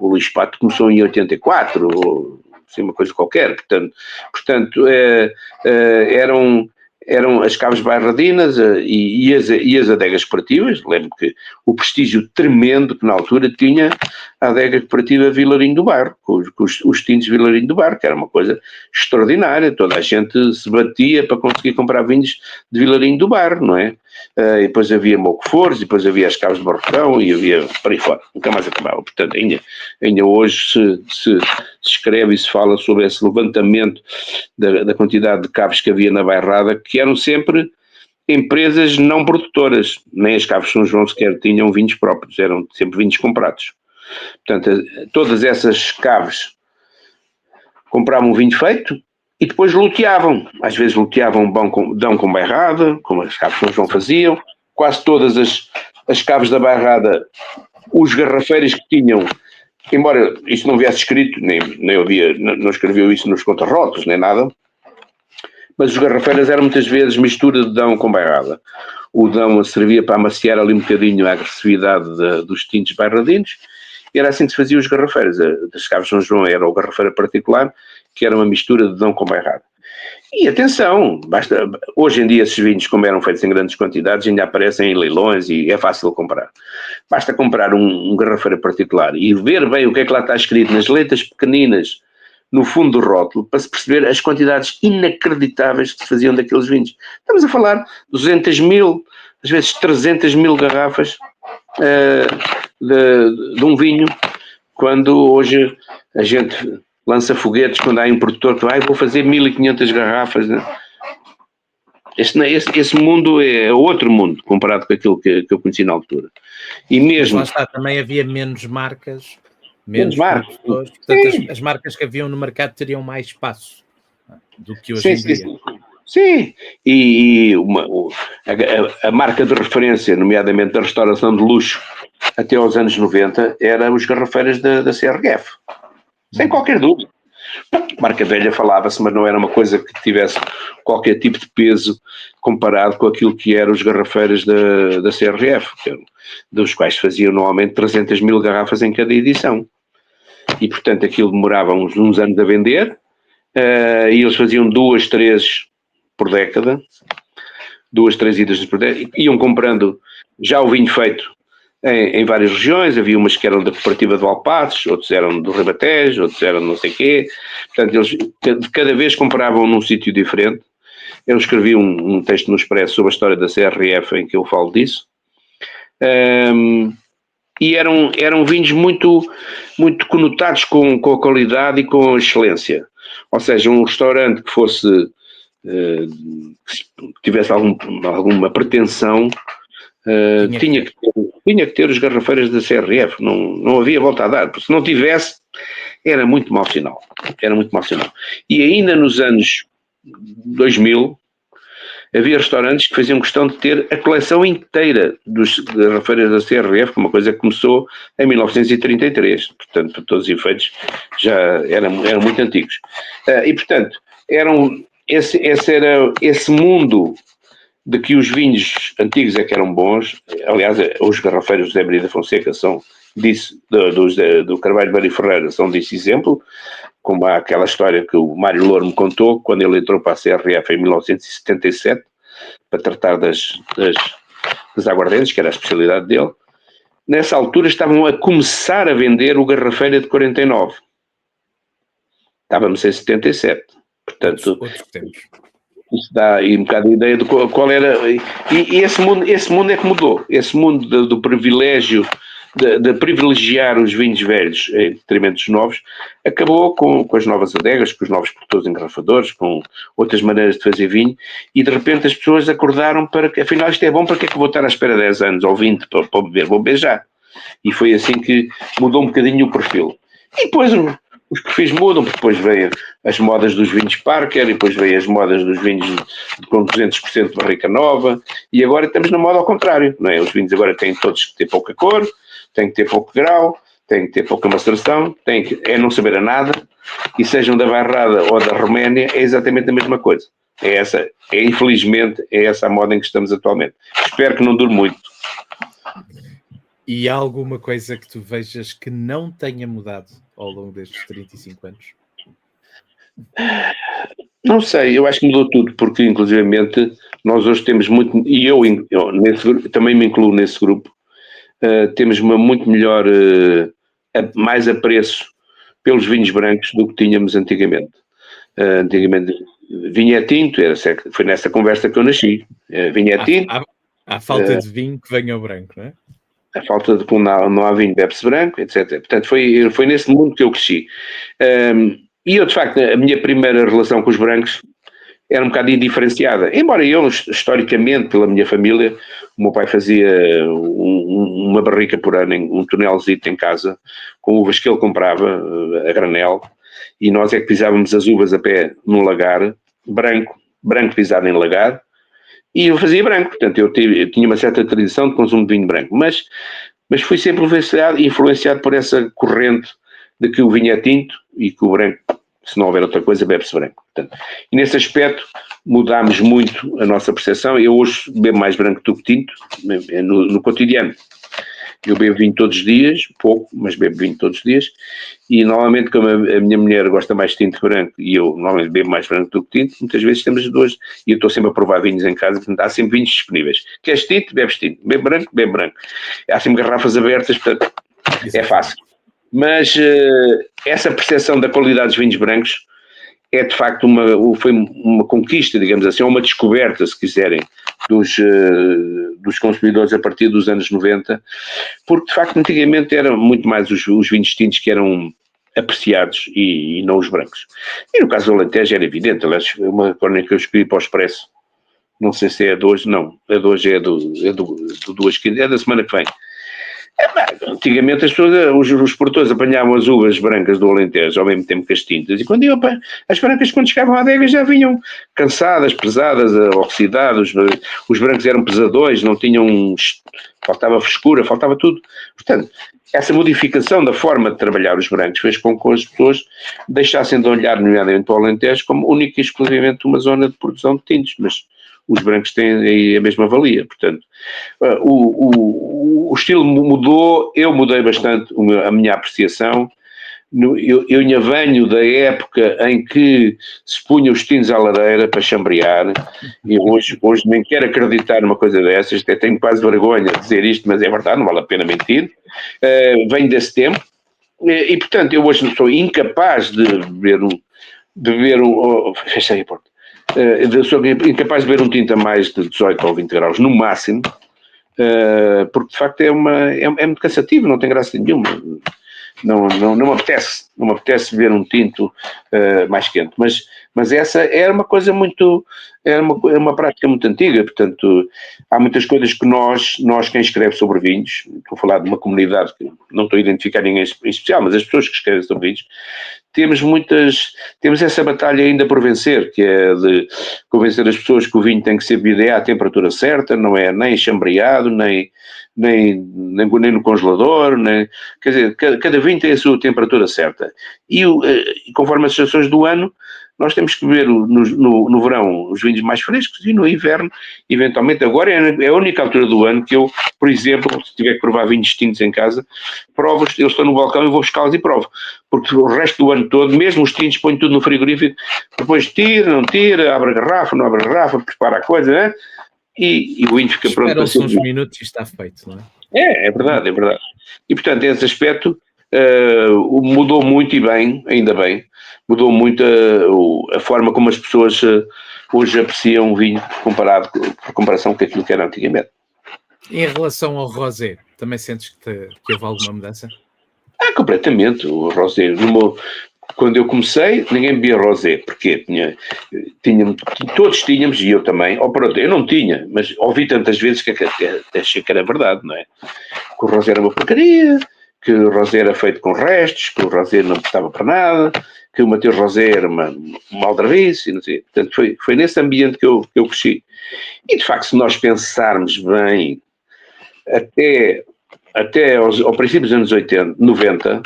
O Luís Pato começou em 84, ou assim, uma coisa qualquer, portanto eram as caves bairradinas e as adegas cooperativas. Lembro que o prestígio tremendo que na altura tinha a adega cooperativa Vilarinho do Bairro, com os tintos Vilarinho do Bairro, que era uma coisa extraordinária. Toda a gente se batia para conseguir comprar vinhos de Vilarinho do Bairro, não é? E depois havia Mocofores, e depois havia as caves de Barrocão, e havia para aí fora, nunca mais acabava. Portanto, ainda hoje se escreve e se fala sobre esse levantamento da quantidade de caves que havia na bairrada, que eram sempre empresas não produtoras, nem as caves São João sequer tinham vinhos próprios, eram sempre vinhos comprados. Portanto, todas essas caves compravam um vinho feito e depois loteavam. Às vezes loteavam dão com bairrada, como as caves São João faziam. Quase todas as caves da bairrada, os garrafeiros que tinham, embora isso não viesse escrito, nem não escreveu isso nos contrarrotos, nem nada, mas os garrafeiras eram muitas vezes mistura de dão com bairrada. O dão servia para amaciar ali um bocadinho a agressividade dos tintos bairradinos, e era assim que se fazia os garrafeiros. Das caves São João era o garrafeira particular, que era uma mistura de dão com bairrada. E atenção, hoje em dia esses vinhos, como eram feitos em grandes quantidades, ainda aparecem em leilões e é fácil de comprar. Basta comprar um garrafeira particular e ver bem o que é que lá está escrito nas letras pequeninas no fundo do rótulo, para se perceber as quantidades inacreditáveis que se faziam daqueles vinhos. Estamos a falar de 200 mil, às vezes 300 mil garrafas de um vinho, quando hoje a gente lança foguetes, quando há um produtor que vai, vou fazer 1500 garrafas. Né? Esse mundo é outro mundo, comparado com aquilo que eu conheci na altura. E mesmo... Mas lá está, também havia menos marcas, menos marcas. produtores, portanto as marcas que haviam no mercado teriam mais espaço do que hoje em dia. Sim, e a marca de referência, nomeadamente da restauração de luxo, até aos anos 90, eram os garrafeiras da CRF. Sem qualquer dúvida. Marca velha falava-se, mas não era uma coisa que tivesse qualquer tipo de peso comparado com aquilo que eram os garrafeiras da CRF, dos quais faziam normalmente 300 mil garrafas em cada edição. E, portanto, aquilo demorava uns anos a vender, e eles faziam 2, 3 por década, 2, 3 idas por década, iam comprando já o vinho feito em várias regiões. Havia umas que eram da cooperativa de Valpassos, outros eram do Ribatejo, outros eram não sei quê. Portanto, eles cada vez compravam num sítio diferente. Eu escrevi um texto no Expresso sobre a história da CRF em que eu falo disso. E eram vinhos muito, muito conotados com a qualidade e com a excelência. Ou seja, um restaurante que fosse que tivesse alguma pretensão, tinha que ter os garrafeiros da CRF, não havia volta a dar, porque se não tivesse, era muito mau sinal. E ainda nos anos 2000, havia restaurantes que faziam questão de ter a coleção inteira dos garrafeiros da CRF, uma coisa que começou em 1933, portanto, para todos os efeitos, já eram muito antigos. E, portanto, esse era esse mundo de que os vinhos antigos é que eram bons. Aliás, os garrafeiros de Brida Fonseca são disso, do Carvalho Bari Ferreira, são desse exemplo, como há aquela história que o Mário Louro me contou, quando ele entrou para a CRF em 1977, para tratar das aguardentes, que era a especialidade dele. Nessa altura estavam a começar a vender o garrafeira de 49. Estávamos em 77. Portanto, isso dá aí um bocado de ideia de qual era. E esse mundo é que mudou. Esse mundo do privilégio, de privilegiar os vinhos velhos em detrimento dos novos, acabou com as novas adegas, com os novos produtores engarrafadores, com outras maneiras de fazer vinho, e de repente as pessoas acordaram para que, afinal, isto é bom, para que é que vou estar à espera 10 anos ou 20 para beber? Vou beber já. E foi assim que mudou um bocadinho o perfil. E depois os perfis mudam, porque depois veio as modas dos vinhos Parker, e depois veio as modas dos vinhos com 200% de barrica nova, e agora estamos na moda ao contrário, não é? Os vinhos agora têm todos que ter pouca cor, têm que ter pouco grau, têm que ter pouca maceração, é não saber a nada, e sejam da Bairrada ou da Roménia, é exatamente a mesma coisa. Infelizmente, é essa a moda em que estamos atualmente. Espero que não dure muito. E há alguma coisa que tu vejas que não tenha mudado ao longo destes 35 anos? Não sei, eu acho que mudou tudo, porque inclusivamente nós hoje temos muito, e eu nesse grupo, também me incluo nesse grupo, temos uma muito melhor, mais apreço pelos vinhos brancos do que tínhamos antigamente. Antigamente vinho é tinto, foi nessa conversa que eu nasci. Vinho é tinto. Há falta de vinho que venha o branco, não é? A falta de quando não há vinho, bebe-se branco, etc. Portanto, foi nesse mundo que eu cresci. E eu, de facto, a minha primeira relação com os brancos era um bocado indiferenciada. Embora eu, historicamente, pela minha família, o meu pai fazia uma barrica por ano, um tonelzito em casa, com uvas que ele comprava, a granel, e nós é que pisávamos as uvas a pé num lagar, branco pisado em lagar, e eu fazia branco. Portanto, eu tinha uma certa tradição de consumo de vinho branco, mas fui sempre influenciado por essa corrente de que o vinho é tinto e que o branco, se não houver outra coisa, bebe-se branco. Portanto, e nesse aspecto mudámos muito a nossa percepção. Eu hoje bebo mais branco do que tinto, no cotidiano. Eu bebo vinho todos os dias, pouco, mas bebo vinho todos os dias, e normalmente, como a minha mulher gosta mais de tinto que branco, e eu normalmente bebo mais branco do que tinto, muitas vezes temos as duas, e eu estou sempre a provar vinhos em casa, portanto há sempre vinhos disponíveis. Queres tinto? Bebes tinto. Bebe branco. Há sempre garrafas abertas, portanto é fácil. Mas essa percepção da qualidade dos vinhos brancos é de facto foi uma conquista, digamos assim, ou uma descoberta, se quiserem, dos consumidores a partir dos anos 90, porque de facto antigamente eram muito mais os vinhos tintos que eram apreciados e não os brancos. E no caso do Alentejo era evidente, aliás, uma crónica que eu escrevi para o Expresso, não sei se é de hoje, não, a de hoje é do 2 é da semana que vem. Antigamente as pessoas, os produtores apanhavam as uvas brancas do Alentejo ao mesmo tempo que as tintas, e as brancas quando chegavam à adega já vinham cansadas, pesadas, oxidadas, os brancos eram pesadões, não tinham, faltava frescura, faltava tudo. Portanto, essa modificação da forma de trabalhar os brancos fez com que as pessoas deixassem de olhar, nomeadamente o Alentejo, como única e exclusivamente uma zona de produção de tintos, mas os brancos têm aí a mesma valia. Portanto, o estilo mudou, eu mudei bastante a minha apreciação. Eu ainda venho da época em que se punha os tintos à lareira para chambrear, e hoje nem quero acreditar numa coisa dessas, até tenho quase vergonha de dizer isto, mas é verdade, não vale a pena mentir. Venho desse tempo, e portanto eu hoje sou incapaz de beber fechei a porta. Sou incapaz de beber um tinto a mais de 18 ou 20 graus, no máximo, porque de facto é muito cansativo, não tem graça nenhuma. Não me apetece beber um tinto mais quente, mas essa era uma coisa era uma prática muito antiga, portanto há muitas coisas que nós quem escreve sobre vinhos, estou a falar de uma comunidade que não estou a identificar ninguém em especial, mas as pessoas que escrevem sobre vinhos, temos essa batalha ainda por vencer, que é de convencer as pessoas que o vinho tem que ser bebido à temperatura certa, não é nem chambreado, nem no congelador, quer dizer, cada vinho tem a sua temperatura certa. E conforme as estações do ano, nós temos que beber no verão os vinhos mais frescos e no inverno, eventualmente, agora é a única altura do ano que eu, por exemplo, se tiver que provar vinhos distintos em casa, provo-os, eu estou no balcão e vou buscá-los e provo. Porque o resto do ano todo, mesmo os tintos, ponho tudo no frigorífico, depois tira, não tira, abre a garrafa, não abre a garrafa, prepara a coisa, né? E o vinho fica pronto. Espera-se uns minutos e está feito, não é? É verdade. E portanto, esse aspecto mudou muito e bem, ainda bem, mudou muito a forma como as pessoas hoje apreciam o vinho por comparação com aquilo que era antigamente. Em relação ao rosé, também sentes que houve alguma mudança? Completamente. O rosé, quando eu comecei, ninguém bebia rosé, porque todos tínhamos, e eu também, eu não tinha, mas ouvi tantas vezes que achei que era verdade, não é? Que o rosé era uma porcaria, que o rosé era feito com restos, que o rosé não prestava para nada, que o Mateus Rosé era uma aldrabice, não sei. Portanto, foi nesse ambiente que eu cresci. E de facto, se nós pensarmos bem, até ao princípio dos anos 80, 90,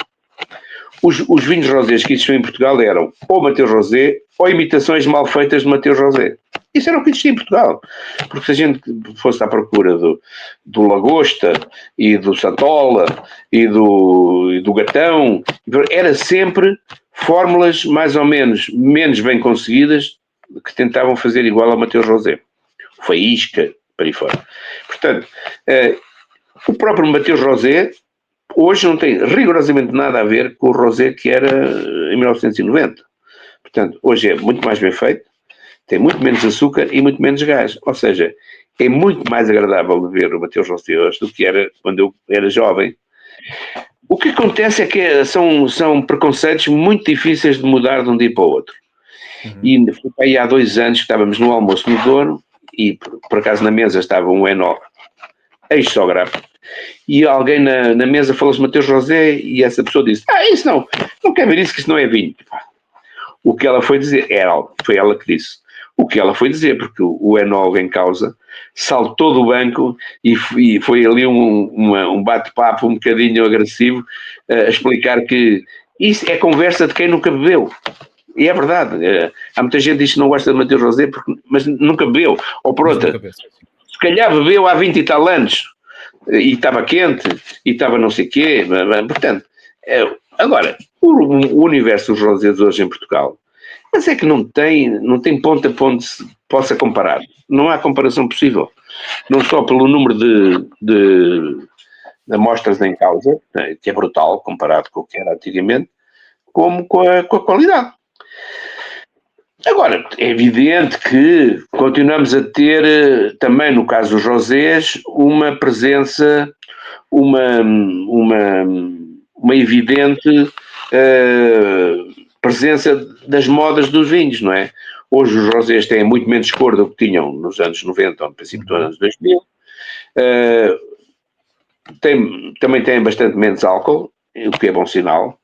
os vinhos rosés que existiam em Portugal eram ou Mateus Rosé ou imitações mal feitas de Mateus Rosé. Isso era o que existia em Portugal. Porque se a gente fosse à procura do Lagosta e do Santola e do Gatão, era sempre fórmulas mais ou menos bem conseguidas que tentavam fazer igual ao Mateus Rosé. O Faísca, para aí fora. Portanto, o próprio Mateus Rosé hoje não tem rigorosamente nada a ver com o rosé que era em 1990. Portanto, hoje é muito mais bem feito, tem muito menos açúcar e muito menos gás. Ou seja, é muito mais agradável beber o Mateus Rosé hoje do que era quando eu era jovem. O que acontece é que são preconceitos muito difíceis de mudar de um dia para o outro. E foi aí há 2 anos que estávamos no almoço no Douro e por acaso na mesa estava um Enó ex-sógrafo e alguém na mesa falou-se Mateus Rosé e essa pessoa disse, isso não quer ver isso, que isso não é vinho. O que ela foi dizer, foi ela que disse, o que ela foi dizer, porque o enólogo em causa saltou do banco e foi ali um bate-papo um bocadinho agressivo a explicar que isso é conversa de quem nunca bebeu. E é verdade, há muita gente que diz que não gosta de Mateus Rosé, mas nunca bebeu. Ou por outra, se calhar bebeu há 20 e tal anos e estava quente e estava não sei o quê. Portanto, agora, o universo dos rosés hoje em Portugal, mas é que não tem ponta para onde se possa comparar. Não há comparação possível. Não só pelo número de amostras em causa, que é brutal comparado com o que era antigamente, como com a qualidade. Agora, é evidente que continuamos a ter, também no caso dos rosés, uma presença, uma evidente presença das modas dos vinhos, não é? Hoje os rosés têm muito menos cor do que tinham nos anos 90 ou no princípio dos anos 2000. Também têm bastante menos álcool, o que é bom sinal.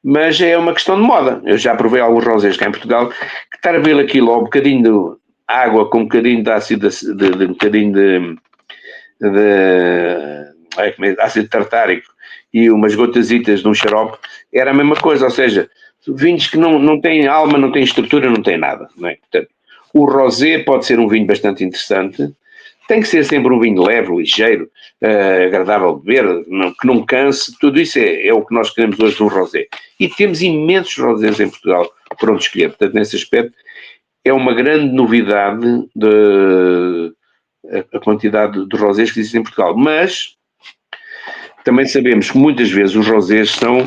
Mas é uma questão de moda. Eu já provei alguns rosés cá em Portugal, que estar a beber aquilo ao bocadinho de água com um bocadinho de ácido um bocadinho de ácido tartárico e umas gotazitas de um xarope, era a mesma coisa, ou seja, vinhos que não têm alma, não têm estrutura, não têm nada, não é? Portanto, o rosé pode ser um vinho bastante interessante, tem que ser sempre um vinho leve, ligeiro, agradável de beber, que não canse, tudo isso é o que nós queremos hoje de um rosé. E temos imensos rosés em Portugal por onde escolher, portanto, nesse aspecto, é uma grande novidade a quantidade de rosés que existem em Portugal, mas também sabemos que muitas vezes os rosés são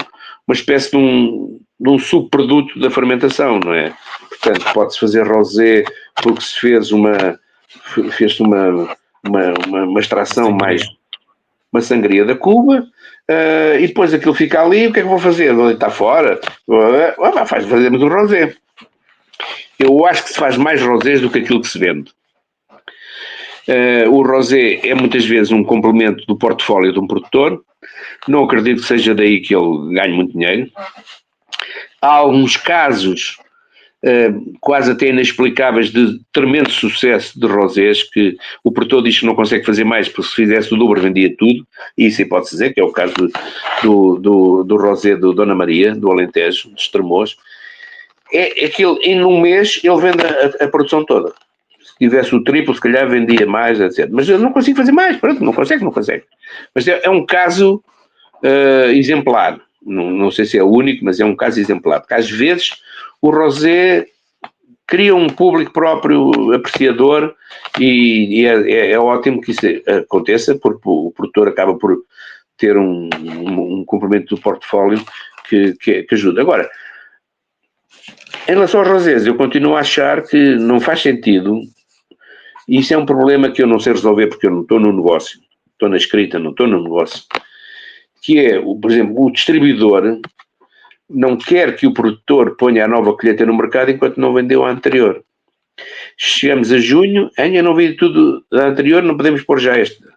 uma espécie de um subproduto da fermentação, não é? Portanto, pode-se fazer rosé porque se fez uma extração mais, uma sangria da Cuba, e depois aquilo fica ali, o que é que vou fazer? Vou deitar fora? Fazemos um rosé. Eu acho que se faz mais rosés do que aquilo que se vende. O rosé é muitas vezes um complemento do portfólio de um produtor. Não acredito que seja daí que ele ganhe muito dinheiro. Há alguns casos quase até inexplicáveis de tremendo sucesso de rosés que o produtor diz que não consegue fazer mais porque se fizesse o dobro vendia tudo, e isso pode-se dizer que é o caso do rosé do Dona Maria, do Alentejo, de Estremoz. É que em um mês ele vende a produção toda. Se tivesse o triplo, se calhar vendia mais, etc. Mas eu não consigo fazer mais, pronto, não consegue. Mas é um caso exemplar. Não sei se é o único, mas é um caso exemplar. Porque às vezes o rosé cria um público próprio apreciador e é ótimo que isso aconteça, porque o produtor acaba por ter um complemento do portfólio que ajuda. Agora, em relação aos rosés, eu continuo a achar que não faz sentido, e isso é um problema que eu não sei resolver porque eu não estou no negócio, estou na escrita, não estou no negócio, que é, por exemplo, o distribuidor não quer que o produtor ponha a nova colheita no mercado enquanto não vendeu a anterior. Chegamos a junho, ainda não vendi tudo da anterior, não podemos pôr já esta.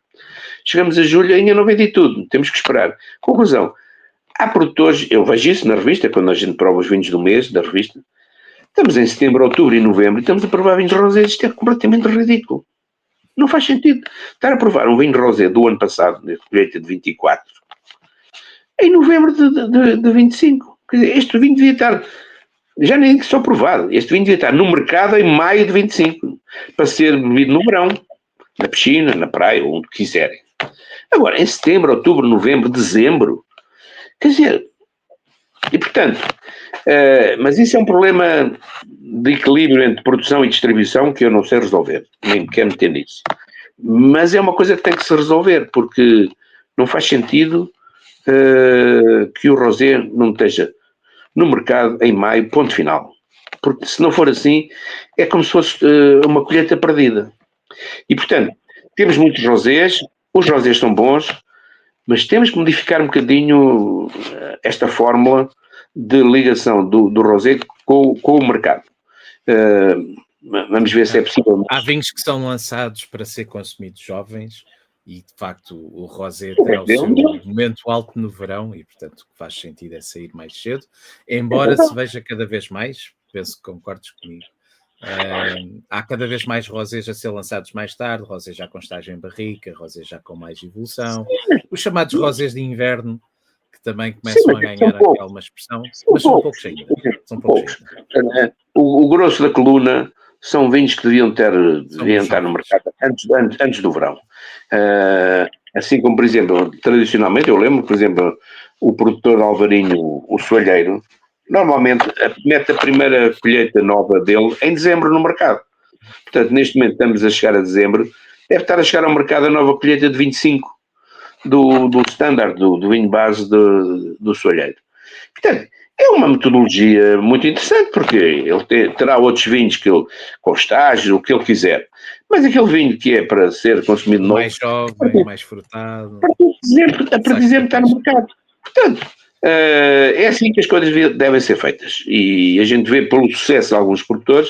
Chegamos a julho, ainda não vendi tudo, temos que esperar. Conclusão, há produtores, eu vejo isso na revista, quando a gente prova os vinhos do mês, da revista, estamos em setembro, outubro e novembro, e estamos a provar vinhos rosés, isto é completamente ridículo. Não faz sentido estar a provar um vinho rosé do ano passado, de colheita de 24, em novembro de 25. Quer dizer, este vinho devia estar, já nem só provado, este vinho devia estar no mercado em maio de 25, para ser bebido no verão, na piscina, na praia, onde quiserem. Agora, em setembro, outubro, novembro, dezembro, quer dizer, e portanto, mas isso é um problema de equilíbrio entre produção e distribuição que eu não sei resolver, nem quero meter nisso. Mas é uma coisa que tem que se resolver, porque não faz sentido que o rosé não esteja no mercado em maio, ponto final. Porque se não for assim, é como se fosse uma colheita perdida. E, portanto, temos muitos rosés, os rosés são bons, mas temos que modificar um bocadinho esta fórmula de ligação do rosé com o mercado. Vamos ver se é possível. Há vinhos que são lançados para ser consumidos jovens e, de facto, o rosé terá o seu momento alto no verão e, portanto, o que faz sentido é sair mais cedo, embora se veja cada vez mais, penso que concordes comigo, há cada vez mais rosés a ser lançados mais tarde, rosés já com estágio em barrica, rosés já com mais evolução, os chamados rosés de inverno, que também começam a ganhar aquela expressão, mas são poucos ainda. São poucos. O grosso da coluna são vinhos que deviam estar no mercado antes do verão. Assim como, por exemplo, tradicionalmente, eu lembro, por exemplo, o produtor de Alvarinho, o Soalheiro, normalmente mete a primeira colheita nova dele em dezembro no mercado. Portanto, neste momento estamos a chegar a dezembro, deve estar a chegar ao mercado a nova colheita de 25 do standard, do vinho base do Soalheiro. Portanto, é uma metodologia muito interessante, porque ele terá outros vinhos com estágio, o que ele quiser. Mas aquele vinho que é para ser consumido novo... Mais jovem, mais frutado... A partir de dezembro está no mercado. Portanto, é assim que as coisas devem ser feitas. E a gente vê pelo sucesso de alguns produtores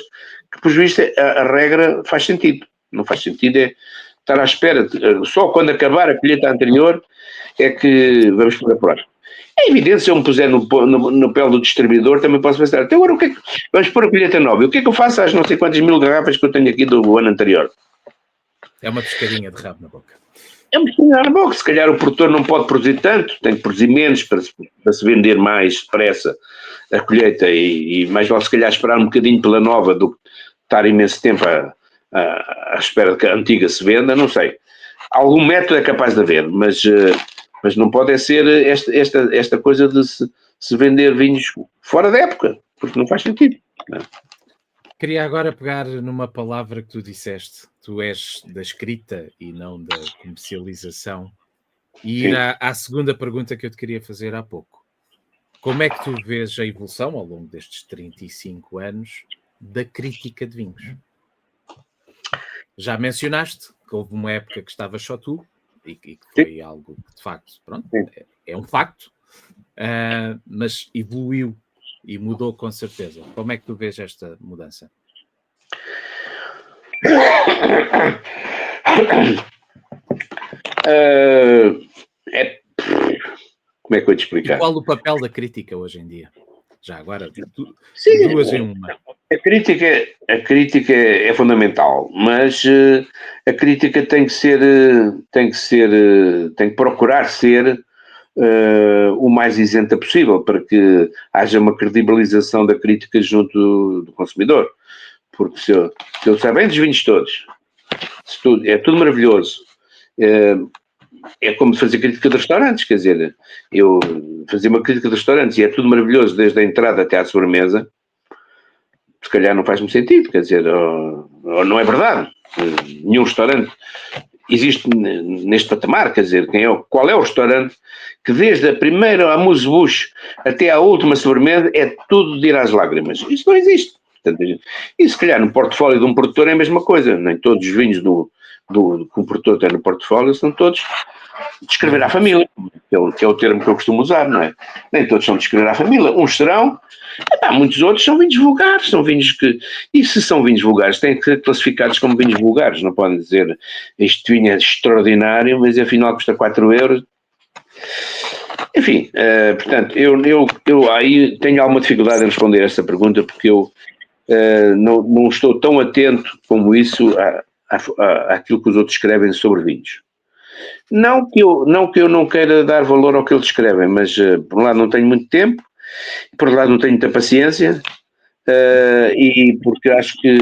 que, por visto, a regra faz sentido. Não faz sentido é estar à espera. Só quando acabar a colheita anterior é que vamos por a próxima. É evidente, se eu me puser no pele do distribuidor, também posso pensar, até agora vamos pôr a colheita nova, o que é que eu faço às não sei quantas mil garrafas que eu tenho aqui do ano anterior? É uma pescadinha de rabo na boca. É uma pescadinha na boca, se calhar o produtor não pode produzir tanto, tem que produzir menos para se vender mais depressa a colheita e mais vale se calhar esperar um bocadinho pela nova do que estar imenso tempo à espera que a antiga se venda, não sei. Algum método é capaz de haver, mas não pode ser esta coisa de se vender vinhos fora da época, porque não faz sentido. Não. Queria agora pegar numa palavra que tu disseste. Tu és da escrita e não da comercialização. E ir à segunda pergunta que eu te queria fazer há pouco. Como é que tu vês a evolução, ao longo destes 35 anos, da crítica de vinhos? Já mencionaste que houve uma época que estavas só tu, e que foi algo que, de facto, pronto, é um facto, mas evoluiu e mudou com certeza. Como é que tu vês esta mudança? Como é que eu te explicar? E qual o papel da crítica hoje em dia? Já agora, duas em uma. A crítica é fundamental, mas a crítica tem que procurar ser o mais isenta possível para que haja uma credibilização da crítica junto do consumidor. Porque se eu sei bem dos vinhos todos, é tudo maravilhoso. É como fazer crítica de restaurantes, quer dizer, eu fazer uma crítica de restaurantes e é tudo maravilhoso desde a entrada até à sobremesa, se calhar não faz muito sentido, quer dizer, ou não é verdade. Nenhum restaurante existe neste patamar, quer dizer, qual é o restaurante que desde a primeira amuse-bouche até à última sobremesa é tudo de ir às lágrimas. Isso não existe. Portanto, e se calhar no portfólio de um produtor é a mesma coisa, nem todos os vinhos que o produtor tem no portfólio são todos de escrever à família, que é o termo que eu costumo usar, não é? Nem todos são de escrever à família, uns serão, muitos outros são vinhos vulgares, são vinhos que, e se são vinhos vulgares, têm que ser classificados como vinhos vulgares, não podem dizer, este vinho é extraordinário, mas afinal custa 4 euros. Enfim, portanto, eu aí tenho alguma dificuldade em responder a esta pergunta, porque eu não estou tão atento como isso àquilo que os outros escrevem sobre vinhos. Não que eu não queira dar valor ao que eles escrevem, mas por um lado não tenho muito tempo, por outro lado não tenho muita paciência, e porque acho que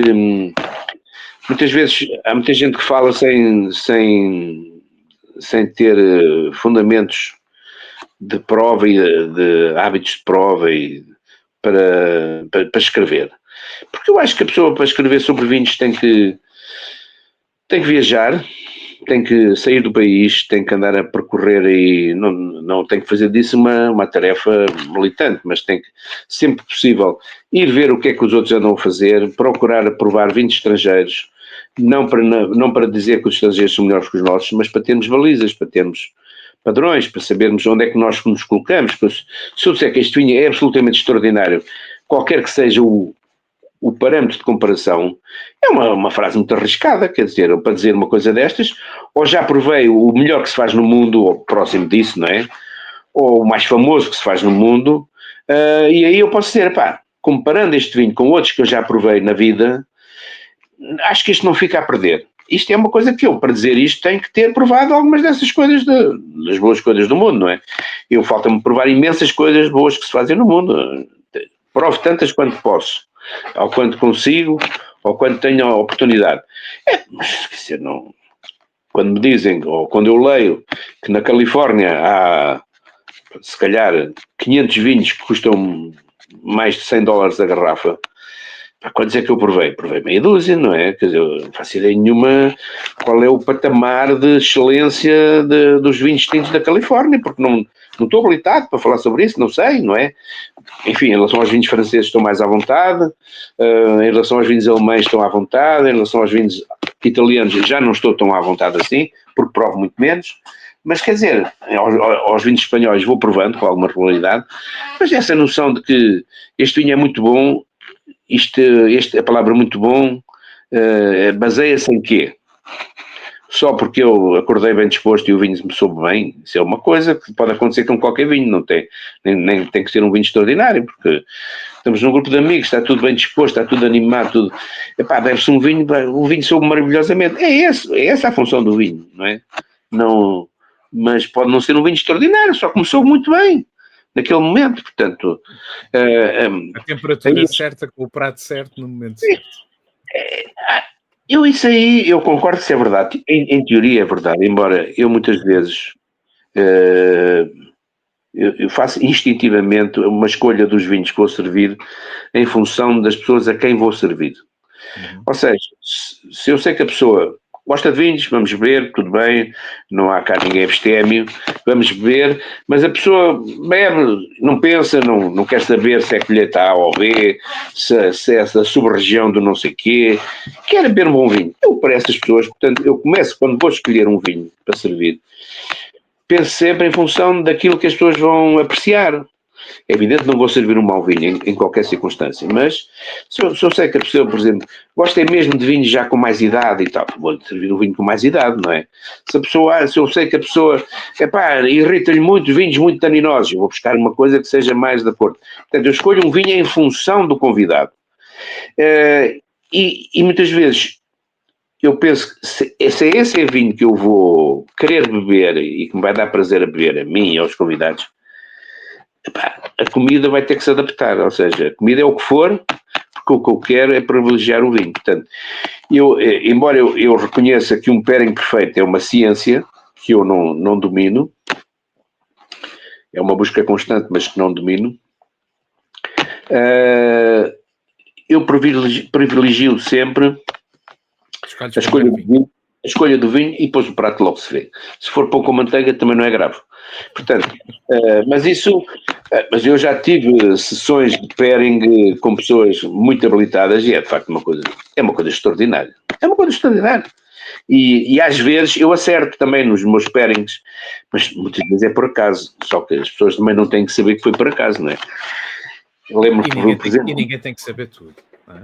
muitas vezes há muita gente que fala sem ter fundamentos de prova e de hábitos de prova e para escrever. Porque eu acho que a pessoa, para escrever sobre vinhos, tem que viajar, tem que sair do país, tem que andar a percorrer e não tem que fazer disso uma tarefa militante, mas tem que, sempre possível, ir ver o que é que os outros andam a fazer, procurar provar vinhos estrangeiros, não para dizer que os estrangeiros são melhores que os nossos, mas para termos balizas, para termos padrões, para sabermos onde é que nós nos colocamos. Se eu disser que este vinho é absolutamente extraordinário, qualquer que seja o parâmetro de comparação, é uma frase muito arriscada, quer dizer, para dizer uma coisa destas, ou já provei o melhor que se faz no mundo, ou próximo disso, não é? Ou o mais famoso que se faz no mundo, e aí eu posso dizer, pá, comparando este vinho com outros que eu já provei na vida, acho que isto não fica a perder. Isto é uma coisa que eu, para dizer isto, tenho que ter provado algumas dessas coisas, das boas coisas do mundo, não é? Falta-me provar imensas coisas boas que se fazem no mundo. Provo tantas quanto posso, ou quanto consigo, ou quando tenho a oportunidade. Mas, quer dizer, não... Quando me dizem, ou quando eu leio, que na Califórnia há, se calhar, 500 vinhos que custam mais de $100 a garrafa, quantos é que eu provei? Provei meia dúzia, não é? Quer dizer, eu não faço ideia nenhuma qual é o patamar de excelência dos vinhos tintos da Califórnia, porque não estou habilitado para falar sobre isso, não sei, não é? Enfim, em relação aos vinhos franceses estou mais à vontade, em relação aos vinhos alemães estou à vontade, em relação aos vinhos italianos já não estou tão à vontade assim, porque provo muito menos, mas quer dizer, aos vinhos espanhóis vou provando com alguma regularidade, mas essa noção de que este vinho é muito bom, a palavra muito bom, baseia-se em quê? Só porque eu acordei bem disposto e o vinho me soube bem, isso é uma coisa que pode acontecer com qualquer vinho, não tem, nem tem que ser um vinho extraordinário, porque estamos num grupo de amigos, está tudo bem disposto, está tudo animado, tudo. Epá, bebe-se um vinho, o vinho soube maravilhosamente. É essa a função do vinho, não é? Não, mas pode não ser um vinho extraordinário, só começou muito bem naquele momento, portanto... a temperatura certa, com o prato certo, no momento certo. Isso aí, eu concordo que isso é verdade. Em teoria é verdade, embora eu muitas vezes eu faço instintivamente uma escolha dos vinhos que vou servir em função das pessoas a quem vou servir. Ou seja, se eu sei que a pessoa gosta de vinhos, vamos beber, tudo bem, não há cá ninguém abstémio, vamos beber, mas a pessoa bebe, não pensa, não quer saber se é colheita A ou B, se é da sub-região do não sei quê, quer beber um bom vinho. Eu, para essas pessoas, portanto, eu começo, quando vou escolher um vinho para servir, penso sempre em função daquilo que as pessoas vão apreciar. É evidente que não vou servir um mau vinho em qualquer circunstância, mas se eu sei que a pessoa, por exemplo, gosta mesmo de vinhos já com mais idade e tal, vou servir um vinho com mais idade, não é? Se eu sei que a pessoa, irrita-lhe muito vinhos muito taninosos, eu vou buscar uma coisa que seja mais de acordo. Portanto, eu escolho um vinho em função do convidado. E muitas vezes eu penso que se esse é vinho que eu vou querer beber e que me vai dar prazer a beber, a mim e aos convidados, a comida vai ter que se adaptar, ou seja, a comida é o que for, porque o que eu quero é privilegiar o vinho. Portanto, embora eu reconheça que um pairing perfeito é uma ciência que eu não domino, é uma busca constante, mas que não domino, eu privilegio sempre a escolha do vinho e depois o prato logo se vê. Se for pão com manteiga também não é grave. Portanto, mas eu já tive sessões de pairing com pessoas muito habilitadas e é de facto uma coisa extraordinária. É uma coisa extraordinária. E às vezes eu acerto também nos meus pairings, mas muitas vezes é por acaso. Só que as pessoas também não têm que saber que foi por acaso, não é? E ninguém tem que saber tudo, não é?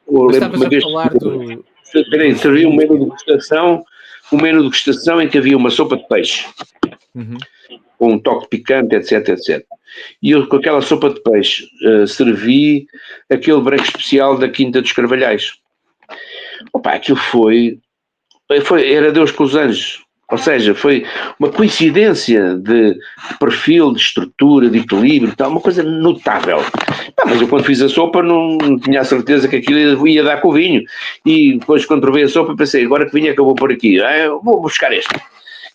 Mas estavas a falar do... Servi um menu de degustação em que havia uma sopa de peixe, com um toque picante, etc, etc. E eu, com aquela sopa de peixe, servi aquele branco especial da Quinta dos Carvalhais. Aquilo era Deus com os anjos. Ou seja, foi uma coincidência de perfil, de estrutura, de equilíbrio, tal, uma coisa notável. Mas eu quando fiz a sopa não tinha a certeza que aquilo ia dar com o vinho. E depois quando provei a sopa pensei, agora que vinho é que eu vou pôr aqui? Eu vou buscar este.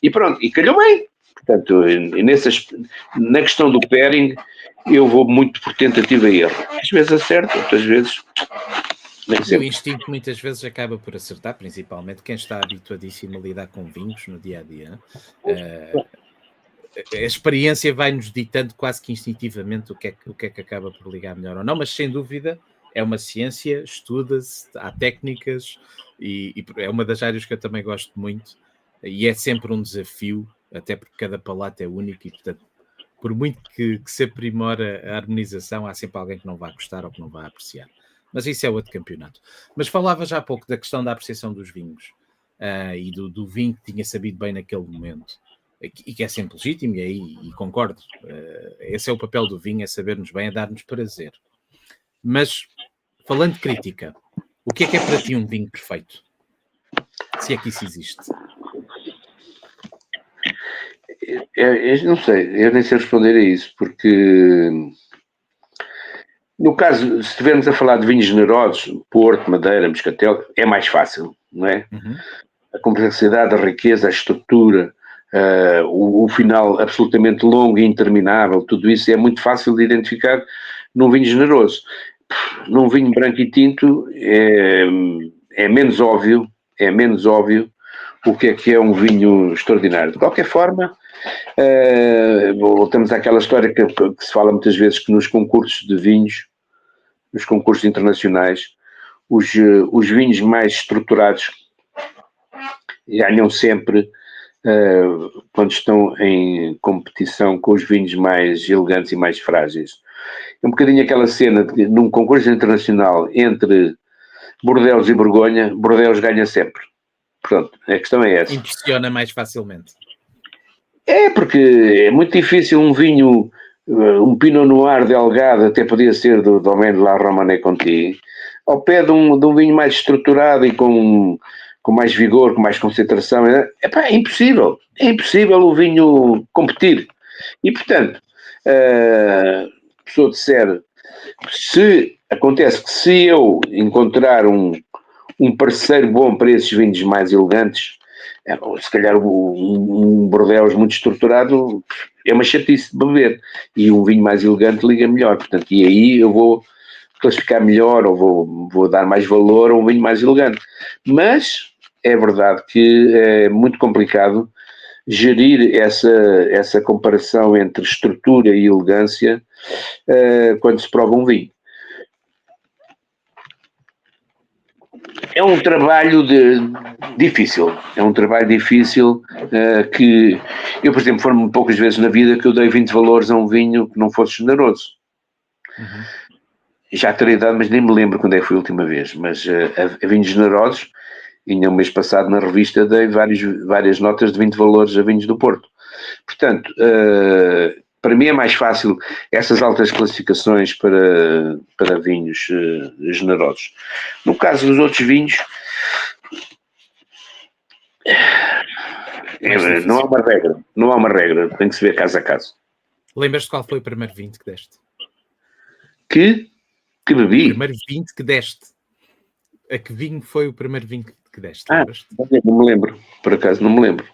E pronto, e calhou bem. Portanto, na questão do pairing, eu vou muito por tentativa e erro. Às vezes acerto, outras vezes nem E o sempre. instinto muitas vezes acaba por acertar, principalmente quem está habituadíssimo a lidar com vinhos no dia a dia. A experiência vai-nos ditando quase que instintivamente o que é que acaba por ligar melhor ou não, mas sem dúvida é uma ciência, estuda-se, há técnicas e é uma das áreas que eu também gosto muito e é sempre um desafio, até porque cada palato é único e, portanto, por muito que se aprimora a harmonização, há sempre alguém que não vai gostar ou que não vai apreciar. Mas isso é outro campeonato. Mas falava já há pouco da questão da apreciação dos vinhos e do vinho que tinha sabido bem naquele momento e que é sempre legítimo, e concordo. Esse é o papel do vinho, é saber-nos bem, é dar-nos prazer. Mas, falando de crítica, o que é para ti um vinho perfeito? Se é que isso existe. Eu não sei, eu nem sei responder a isso, porque no caso, se estivermos a falar de vinhos generosos, Porto, Madeira, Moscatel, é mais fácil, não é? Uhum. A complexidade, a riqueza, a estrutura, o final absolutamente longo e interminável, tudo isso é muito fácil de identificar num vinho generoso. Num vinho branco e tinto é menos óbvio o que é um vinho extraordinário. De qualquer forma, voltamos àquela história que se fala muitas vezes, que nos concursos de vinhos, nos concursos internacionais, os vinhos mais estruturados ganham sempre quando estão em competição com os vinhos mais elegantes e mais frágeis. É um bocadinho aquela cena de, num concurso internacional entre Bordeaux e Borgonha, Bordeaux ganha sempre. Pronto, a questão é essa. Impressiona mais facilmente. É, porque é muito difícil um vinho, um Pinot Noir delgado, até podia ser do Domaine de la Romanée Conti, ao pé de um vinho mais estruturado e com mais vigor, com mais concentração. É impossível. É impossível o vinho competir. E, portanto, a pessoa disser, acontece que se eu encontrar um parceiro bom para esses vinhos mais elegantes, se calhar um Bordeaux muito estruturado é uma chatice de beber, e um vinho mais elegante liga melhor, portanto, e aí eu vou classificar melhor ou vou dar mais valor a um vinho mais elegante. Mas é verdade que é muito complicado gerir essa comparação entre estrutura e elegância quando se prova um vinho. É um trabalho difícil. É um trabalho difícil que eu, por exemplo, foram poucas vezes na vida que eu dei 20 valores a um vinho que não fosse generoso. Uhum. Já terei dado, mas nem me lembro quando é que foi a última vez. Mas a vinhos generosos, ainda o mês passado na revista dei várias notas de 20 valores a vinhos do Porto. Portanto, para mim é mais fácil essas altas classificações para vinhos generosos. No caso dos outros vinhos, não há uma regra, tem que se ver caso a caso. Lembras-te qual foi o primeiro vinho que deste? Que bebi? O primeiro vinho que deste. A que vinho foi o primeiro vinho que deste? Lembras-te? Não me lembro, por acaso não me lembro.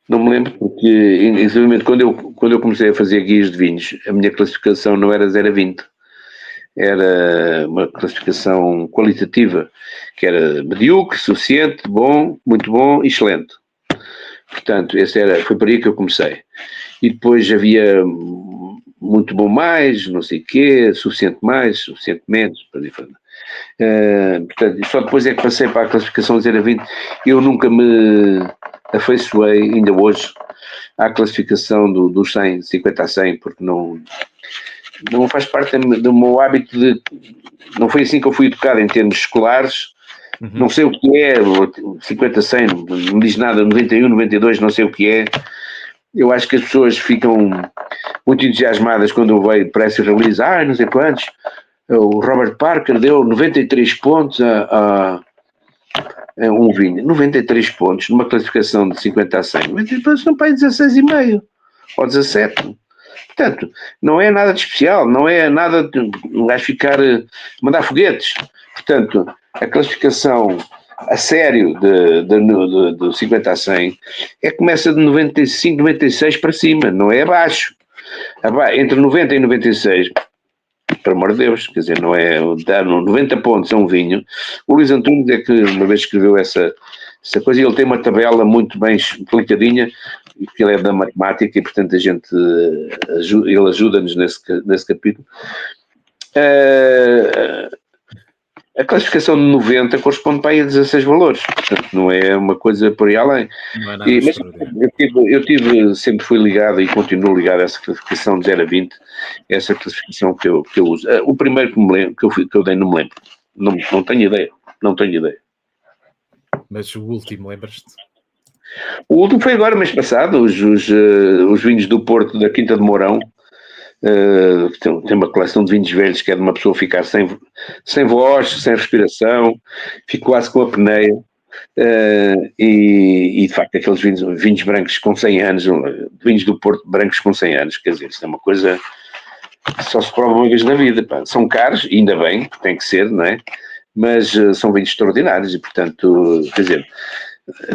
Não me lembro porque, exatamente, quando eu comecei a fazer guias de vinhos, a minha classificação não era 0 a 20. Era uma classificação qualitativa, que era medíocre, suficiente, bom, muito bom, excelente. Portanto, foi por aí que eu comecei. E depois havia muito bom mais, não sei o quê, suficiente mais, suficiente menos, para diferente. Portanto, só depois é que passei para a classificação 0 a 20. Eu nunca me afeiçoei, ainda hoje, à classificação dos 100, 50 a 100, porque não faz parte do meu hábito de... Não foi assim que eu fui educado em termos escolares. Uhum. Não sei o que é 50 a 100, não diz nada, 91, 92, não sei o que é. Eu acho que as pessoas ficam muito entusiasmadas quando eu vejo press release, não sei quantos. O Robert Parker deu 93 pontos a um vinho. 93 pontos numa classificação de 50 a 100. 93 pontos não para 16,5 ou 17. Portanto, não é nada de especial, não é nada de um gajo mandar foguetes. Portanto, a classificação a sério, de 50 a 100, começa de 95, 96 para cima, não é abaixo. Entre 90 e 96, por amor de Deus, quer dizer, não é dar 90 pontos a um vinho. O Luís Antunes é que uma vez escreveu essa coisa, e ele tem uma tabela muito bem explicadinha, porque ele é da matemática e, portanto, ele ajuda-nos nesse capítulo. A classificação de 90 corresponde para aí a 16 valores, portanto não é uma coisa por aí além. Não é nada Mas extraordinário. sempre fui ligado e continuo ligado a essa classificação de 0 a 20, essa classificação que eu uso. O primeiro que me lembro, que eu dei, não me lembro, não tenho ideia, não tenho ideia. Mas o último, lembras-te? O último foi agora, mês passado, os vinhos do Porto, da Quinta de Mourão. Tem uma coleção de vinhos velhos que é de uma pessoa ficar sem voz, sem respiração, fica quase com a apneia. E de facto, aqueles vinhos brancos com 100 anos, vinhos do Porto brancos com 100 anos, quer dizer, isso é uma coisa que só se prova uma vez na vida. Pá. São caros, ainda bem, tem que ser, não é? Mas são vinhos extraordinários e, portanto, quer dizer,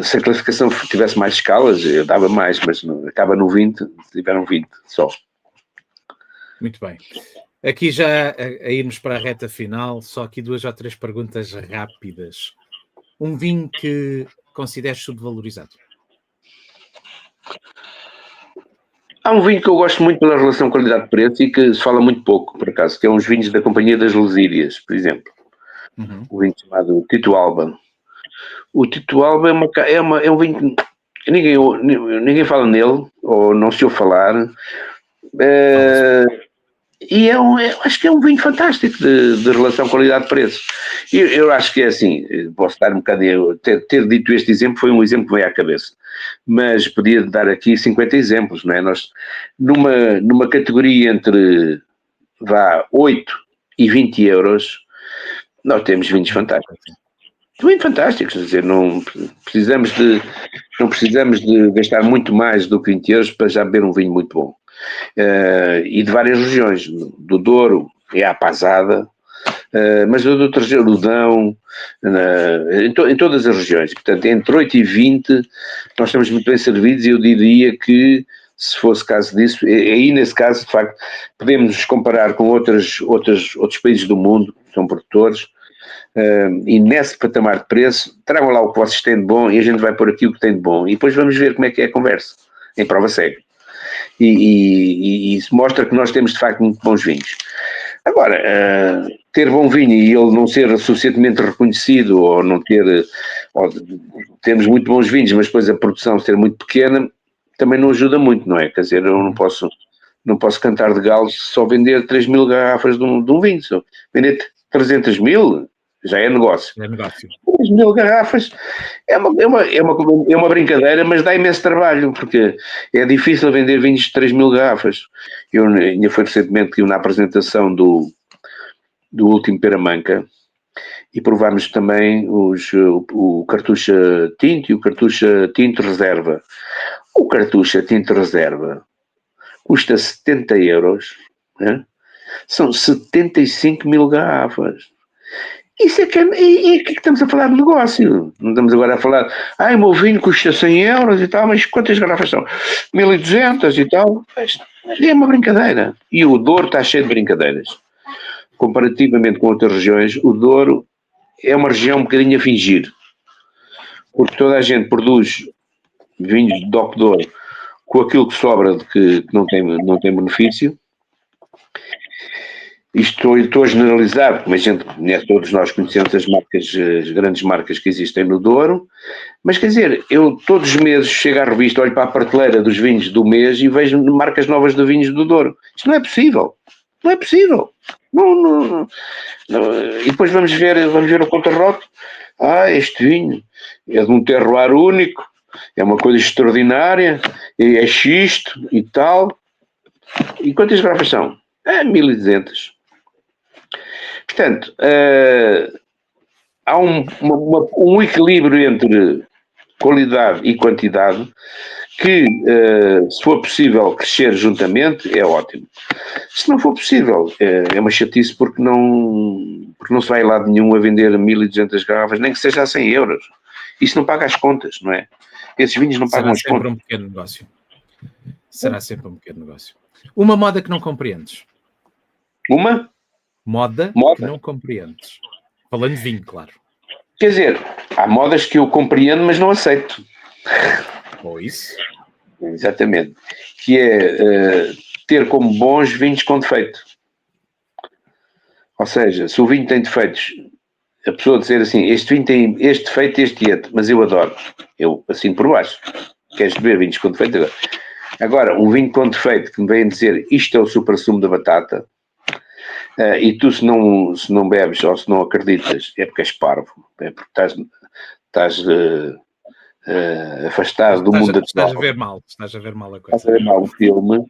se a classificação tivesse mais escalas, eu dava mais, mas acaba no 20, tiveram 20 só. Muito bem. Aqui já a irmos para a reta final, só aqui 2 ou 3 perguntas rápidas. Um vinho que consideres subvalorizado? Há um vinho que eu gosto muito pela relação qualidade-preço e que se fala muito pouco, por acaso, que é uns vinhos da Companhia das Lusírias, por exemplo. Um vinho chamado Tito Alba. O Tito Alba é um vinho que ninguém fala nele, ou não se ouve falar. E eu acho que é um vinho fantástico de relação qualidade-preço. Eu acho que é assim, posso dar um bocadinho, ter dito este exemplo foi um exemplo que veio à cabeça, mas podia dar aqui 50 exemplos, não é? Nós, numa categoria entre, 8 e 20 euros, nós temos vinhos fantásticos. Vinhos fantásticos, quer dizer, não precisamos de gastar muito mais do que 20 euros para já beber um vinho muito bom. E de várias regiões, do Douro é a Pasada, mas de outras regiões, do Dão, em todas as regiões. Portanto, entre 8 e 20 nós estamos muito bem servidos e eu diria que, se fosse caso disso, aí nesse caso, de facto, podemos nos comparar com outros países do mundo que são produtores, e nesse patamar de preço, tragam lá o que vocês têm de bom e a gente vai pôr aqui o que tem de bom e depois vamos ver como é que é a conversa, em prova cega. E isso mostra que nós temos de facto muito bons vinhos. Agora, ter bom vinho e ele não ser suficientemente reconhecido ou não ter, ou termos muito bons vinhos, mas depois a produção ser muito pequena, também não ajuda muito, não é? Quer dizer, eu não posso cantar de galo se só vender 3.000 garrafas de um vinho. Se vender 300.000, já é negócio. É negócio. 3.000 garrafas é uma brincadeira, mas dá imenso trabalho, porque é difícil vender vinhos de 3.000 garrafas. Eu ainda fui recentemente na apresentação do último Peramanca e provámos também o Cartucha Tinto e o Cartucha Tinto Reserva. O Cartucha Tinto Reserva custa 70 euros, né? São 75.000 garrafas. Isso é que estamos a falar de negócio. Não estamos agora a falar, o meu vinho custa 100 euros e tal, mas quantas garrafas são? 1.200 e tal. É uma brincadeira. E o Douro está cheio de brincadeiras. Comparativamente com outras regiões, o Douro é uma região um bocadinho a fingir. Porque toda a gente produz vinhos de DOC Douro com aquilo que sobra de que não tem benefício. Estou a generalizar, porque a gente, todos nós conhecemos as grandes marcas que existem no Douro, mas quer dizer, eu todos os meses chego à revista, olho para a prateleira dos vinhos do mês e vejo marcas novas de vinhos do Douro. Isto não é possível. Não é possível. Não. E depois vamos ver o contrarroto. Este vinho é de um terroir único, é uma coisa extraordinária, é xisto e tal. E quantas garrafas são? 1.200. Portanto, há um equilíbrio entre qualidade e quantidade que, se for possível crescer juntamente, é ótimo. Se não for possível, é uma chatice porque não porque não se vai a lado nenhum a vender 1.200 garrafas, nem que seja a 100 euros. Isso não paga as contas, não é? Esses vinhos não pagam as contas. Será sempre um pequeno negócio. Será sempre um pequeno negócio. Uma moda que não compreendes. Uma? Moda que não compreendes. Falando de vinho, claro. Quer dizer, há modas que eu compreendo, mas não aceito. Ou isso. Exatamente. Que é ter como bons vinhos com defeito. Ou seja, se o vinho tem defeitos, a pessoa dizer assim, este vinho tem este defeito, este outro, mas eu adoro. Eu assino por baixo. Queres beber vinhos com defeito? Agora, um vinho com defeito que me vem dizer isto é o supra-sumo da batata, e tu se não bebes ou se não acreditas, é porque és parvo, é porque estás afastado do mundo atual. Estás a ver mal a coisa. Estás a ver mal o filme.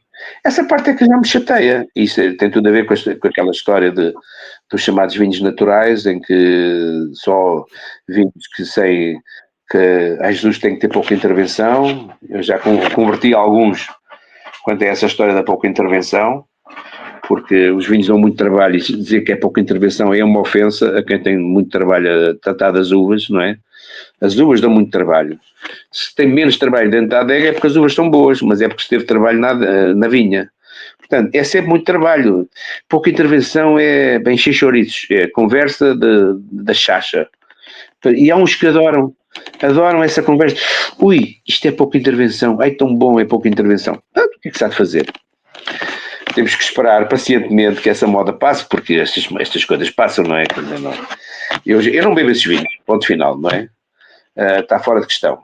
Essa parte é que já me chateia. Isso tem tudo a ver com aquela história dos chamados vinhos naturais, em que só vinhos que a Jesus tem que ter pouca intervenção. Eu já converti alguns quanto a essa história da pouca intervenção, porque os vinhos dão muito trabalho e dizer que é pouca intervenção é uma ofensa a quem tem muito trabalho a tratar das uvas, não é? As uvas dão muito trabalho. Se tem menos trabalho dentro da adega é porque as uvas são boas, mas é porque se teve trabalho na vinha. Portanto, é sempre muito trabalho. Pouca intervenção é bem chouriços, é conversa da chacha. E há uns que adoram essa conversa. Ui, isto é pouca intervenção. Ai, tão bom, é pouca intervenção. O que é que se há de fazer? Temos que esperar pacientemente que essa moda passe, porque estas coisas passam, não é? Eu não bebo esses vinhos, ponto final, não é? Está fora de questão.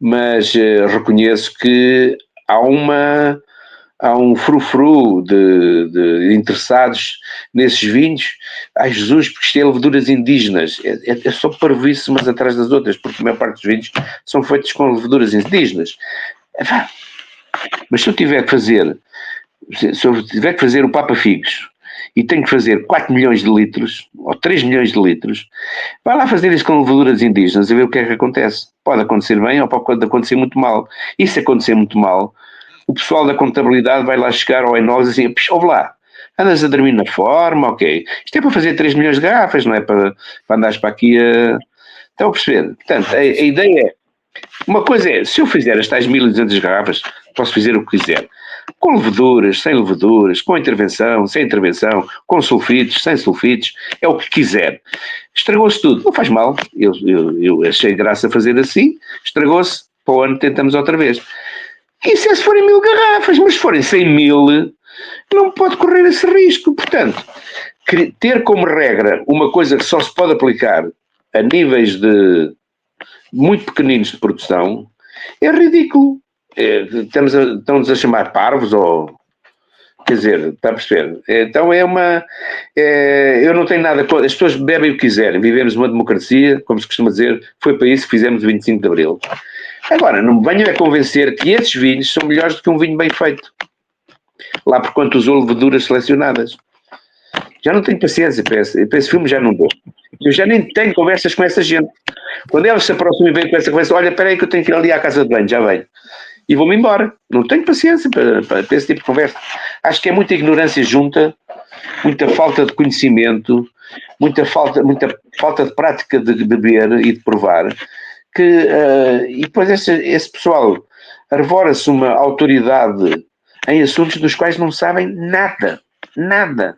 Mas reconheço que há um frufru de interessados nesses vinhos. Ai Jesus, porque isto é leveduras indígenas. É só parvoíce umas atrás das outras, porque a maior parte dos vinhos são feitos com leveduras indígenas. Mas se eu tiver que fazer o Papa Figos e tenho que fazer 4 milhões de litros, ou 3 milhões de litros, vai lá fazer isso com leveduras indígenas e ver o que é que acontece. Pode acontecer bem ou pode acontecer muito mal. E se acontecer muito mal, o pessoal da contabilidade vai lá chegar ao enólogos assim, ouve lá, andas a dormir na forma, ok. Isto é para fazer 3 milhões de garrafas, não é para andares para aqui a... Estão a perceber? Portanto, a ideia é, uma coisa é, se eu fizer as tais 1.200 garrafas, posso fazer o que quiser. Com leveduras, sem leveduras, com intervenção, sem intervenção, com sulfitos, sem sulfitos, é o que quiser. Estragou-se tudo, não faz mal. Eu achei graça fazer assim, estragou-se, para o ano tentamos outra vez. Isso é se forem 1.000 garrafas, mas se forem 100.000, não pode correr esse risco. Portanto, ter como regra uma coisa que só se pode aplicar a níveis muito pequeninos de produção é ridículo. Estão-nos a chamar parvos ou... Quer dizer, está a perceber? Então eu não tenho nada... As pessoas bebem o que quiserem. Vivemos uma democracia, como se costuma dizer. Foi para isso que fizemos o 25 de Abril. Agora, não me venham a convencer que esses vinhos são melhores do que um vinho bem feito. Lá por quanto usou leveduras selecionadas. Já não tenho paciência para esse filme, já não dou. Eu já nem tenho conversas com essa gente. Quando elas se aproximam e vêm com essa conversa, olha, espera aí que eu tenho que ir ali à casa de banho, já venho. E vou-me embora. Não tenho paciência para esse tipo de conversa. Acho que é muita ignorância junta, muita falta de conhecimento, muita falta de prática de beber e de provar, e depois esse pessoal arvora-se uma autoridade em assuntos dos quais não sabem nada. Nada.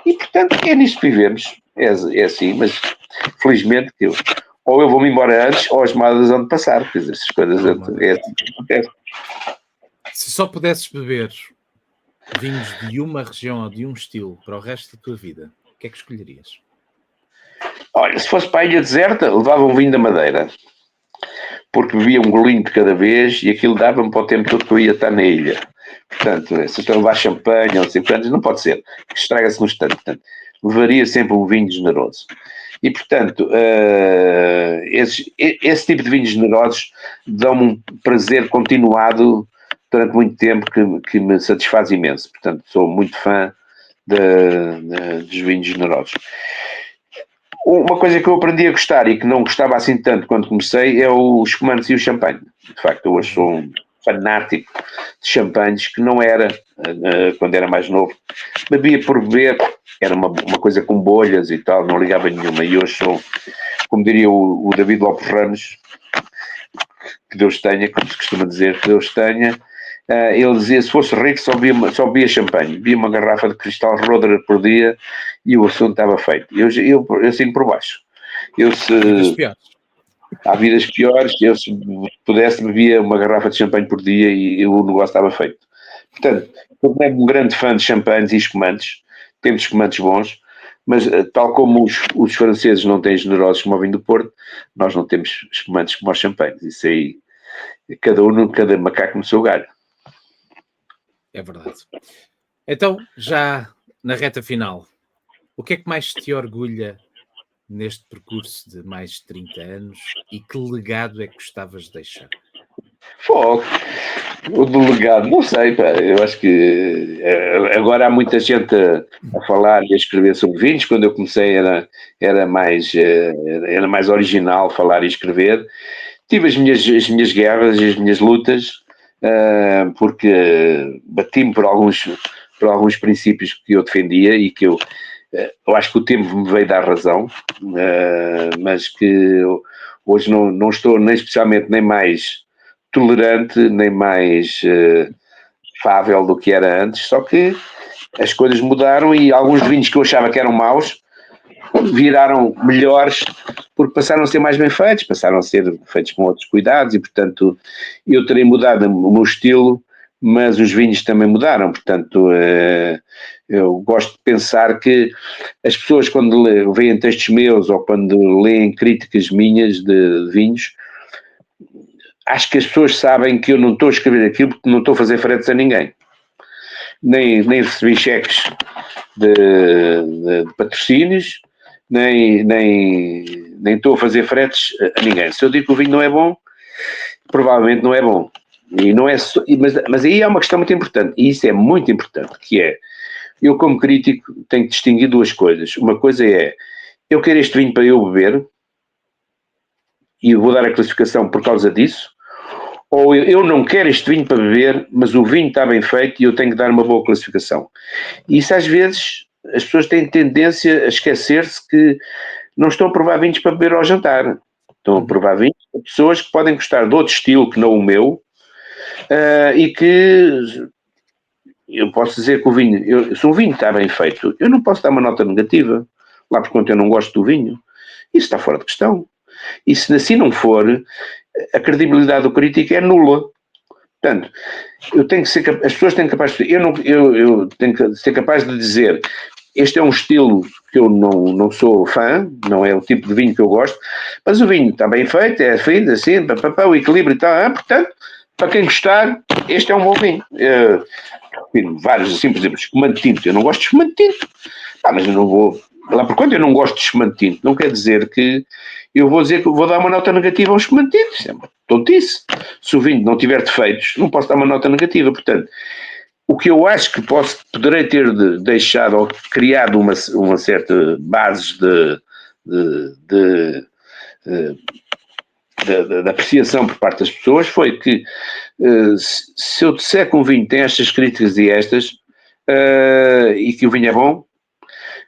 E, portanto, é nisto que vivemos. É assim, mas felizmente ou eu vou-me embora antes ou as modas vão passar. Quer dizer, essas coisas é assim que acontece. Se só pudesses beber vinhos de uma região ou de um estilo para o resto da tua vida, o que é que escolherias? Olha, se fosse para a ilha deserta, levava um vinho da Madeira. Porque bebia um golinho de cada vez e aquilo dava-me para o tempo todo que eu ia estar na ilha. Portanto, se estou a levar champanhe ou 5 anos, não pode ser. Estraga-se no instante. Portanto, levaria sempre um vinho generoso. E, portanto, esse tipo de vinhos generosos dão-me um prazer continuado durante muito tempo que me satisfaz imenso. Portanto, sou muito fã dos vinhos generosos. Uma coisa que eu aprendi a gostar e que não gostava assim tanto quando comecei é os espumantes e o champanhe. De facto, eu hoje fanático de champanhes, que não era, quando era mais novo. Bebia por beber, era uma coisa com bolhas e tal, não ligava nenhuma. E hoje sou, como diria o David Lopes Ramos, que Deus tenha, como se costuma dizer, que Deus tenha, ele dizia, se fosse rico só bebia champanhe, bebia uma garrafa de cristal Roder por dia e o assunto estava feito. Eu sigo por baixo. Há vidas piores, eu se pudesse bebia uma garrafa de champanhe por dia e o negócio estava feito. Portanto, eu não sou um grande fã de champanhes e espumantes, temos espumantes bons, mas tal como os franceses não têm generosos como o vinho do Porto, nós não temos espumantes como os champanhes. Isso aí, cada macaco no seu galho. É verdade. Então, já na reta final, o que é que mais te orgulha neste percurso de mais de 30 anos e que legado é que gostavas de deixar? O delegado, não sei, pá, eu acho que agora há muita gente a falar e a escrever sobre vinhos. Quando eu comecei era mais original falar e escrever. Tive as minhas guerras e as minhas lutas, porque bati-me por alguns princípios que eu defendia e que eu acho que o tempo me veio dar razão, mas que hoje não estou nem especialmente nem mais tolerante, nem mais fável do que era antes, só que as coisas mudaram e alguns vinhos que eu achava que eram maus viraram melhores porque passaram a ser mais bem feitos, passaram a ser feitos com outros cuidados e, portanto, eu terei mudado o meu estilo, mas os vinhos também mudaram, portanto, eu gosto de pensar que as pessoas quando veem textos meus ou quando leem críticas minhas de vinhos, acho que as pessoas sabem que eu não estou a escrever aquilo porque não estou a fazer fretes a ninguém. Nem recebi cheques de patrocínios, nem estou a fazer fretes a ninguém. Se eu digo que o vinho não é bom, provavelmente não é bom. E não é só, mas aí há uma questão muito importante, e isso é muito importante, que é, eu como crítico tenho que distinguir duas coisas. Uma coisa é, eu quero este vinho para eu beber, e eu vou dar a classificação por causa disso, ou eu não quero este vinho para beber, mas o vinho está bem feito e eu tenho que dar uma boa classificação. E isso às vezes as pessoas têm tendência a esquecer-se que não estão a provar vinhos para beber ao jantar. Estão a provar vinhos para pessoas que podem gostar de outro estilo que não o meu, e que eu posso dizer que o vinho, se o vinho está bem feito, eu não posso dar uma nota negativa, lá por quanto eu não gosto do vinho. Isso está fora de questão. E se assim não for, a credibilidade do crítico é nula. Portanto, as pessoas têm capaz de, eu tenho que ser capaz de dizer, este é um estilo que eu não sou fã, não é o tipo de vinho que eu gosto, mas o vinho está bem feito, é fino, assim, o equilíbrio e tal, portanto, para quem gostar, este é um bom vinho. Vários, assim, por exemplo, espumante tinto, eu não gosto de espumante tinto, mas eu não vou, lá por quanto eu não gosto de espumante tinto, não quer dizer que eu vou dizer que vou dar uma nota negativa a um espumante tinto, isso é uma tontice. Se o vinho não tiver defeitos, não posso dar uma nota negativa, portanto, o que eu acho que poderei ter deixado ou criado uma certa base de apreciação por parte das pessoas foi que se eu disser que um vinho tem estas críticas e estas e que o vinho é bom,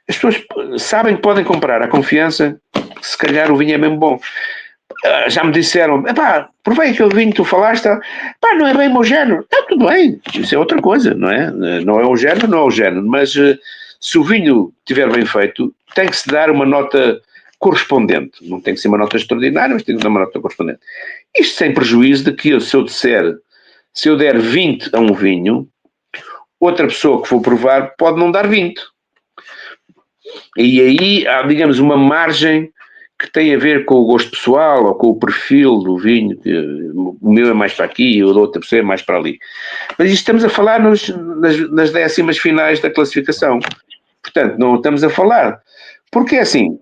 as pessoas sabem que podem comprar a confiança que se calhar o vinho é mesmo bom. Já me disseram, provei aquele vinho que tu falaste, não é bem o meu género. Tudo bem, isso é outra coisa, não é? Não é o género, não é o género, mas se o vinho estiver bem feito, tem que se dar uma nota correspondente. Não tem que ser uma nota extraordinária, mas tem que dar uma nota correspondente. Isto sem prejuízo de que se eu der 20 a um vinho, outra pessoa que for provar pode não dar 20. E aí há, digamos, uma margem que tem a ver com o gosto pessoal ou com o perfil do vinho, que o meu é mais para aqui e o da outra pessoa é mais para ali. Mas isto estamos a falar nas décimas finais da classificação. Portanto, não estamos a falar. Porque é assim,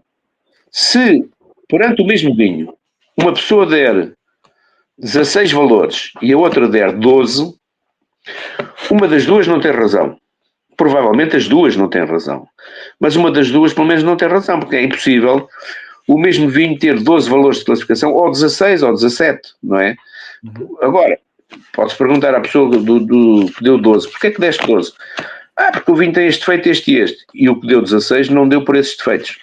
se perante o mesmo vinho uma pessoa der 16 valores e a outra der 12, uma das duas não tem razão. Provavelmente as duas não têm razão. Mas uma das duas pelo menos não tem razão, porque é impossível o mesmo vinho ter 12 valores de classificação, ou 16 ou 17, não é? Agora, Pode-se perguntar à pessoa que deu 12, porquê é que deste 12? Porque o vinho tem este defeito, este e este. E o que deu 16 não deu por esses defeitos.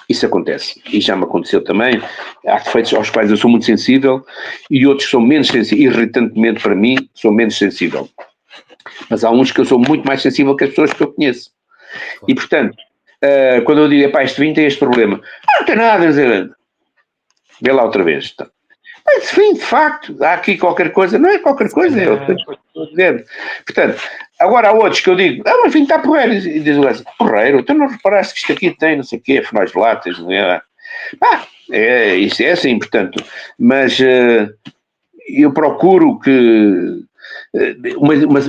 Isso acontece. E já me aconteceu também. Há defeitos aos quais eu sou muito sensível e outros são menos sensíveis. Irritantemente para mim, sou menos sensível. Mas há uns que eu sou muito mais sensível que as pessoas que eu conheço. E, portanto, quando eu digo, este vinho tem este problema. Não tem nada a dizer. Vê lá outra vez. Esse vinho, de facto, há aqui qualquer coisa. Não é qualquer coisa, é outra coisa que estou a dizer. Portanto, agora há outros que eu digo, mas vinho está porreiro. E diz o gajo, porreiro? Então não reparaste que isto aqui tem, não sei o quê, fenóis láteos, não é? Isso é assim, portanto. Mas eu procuro que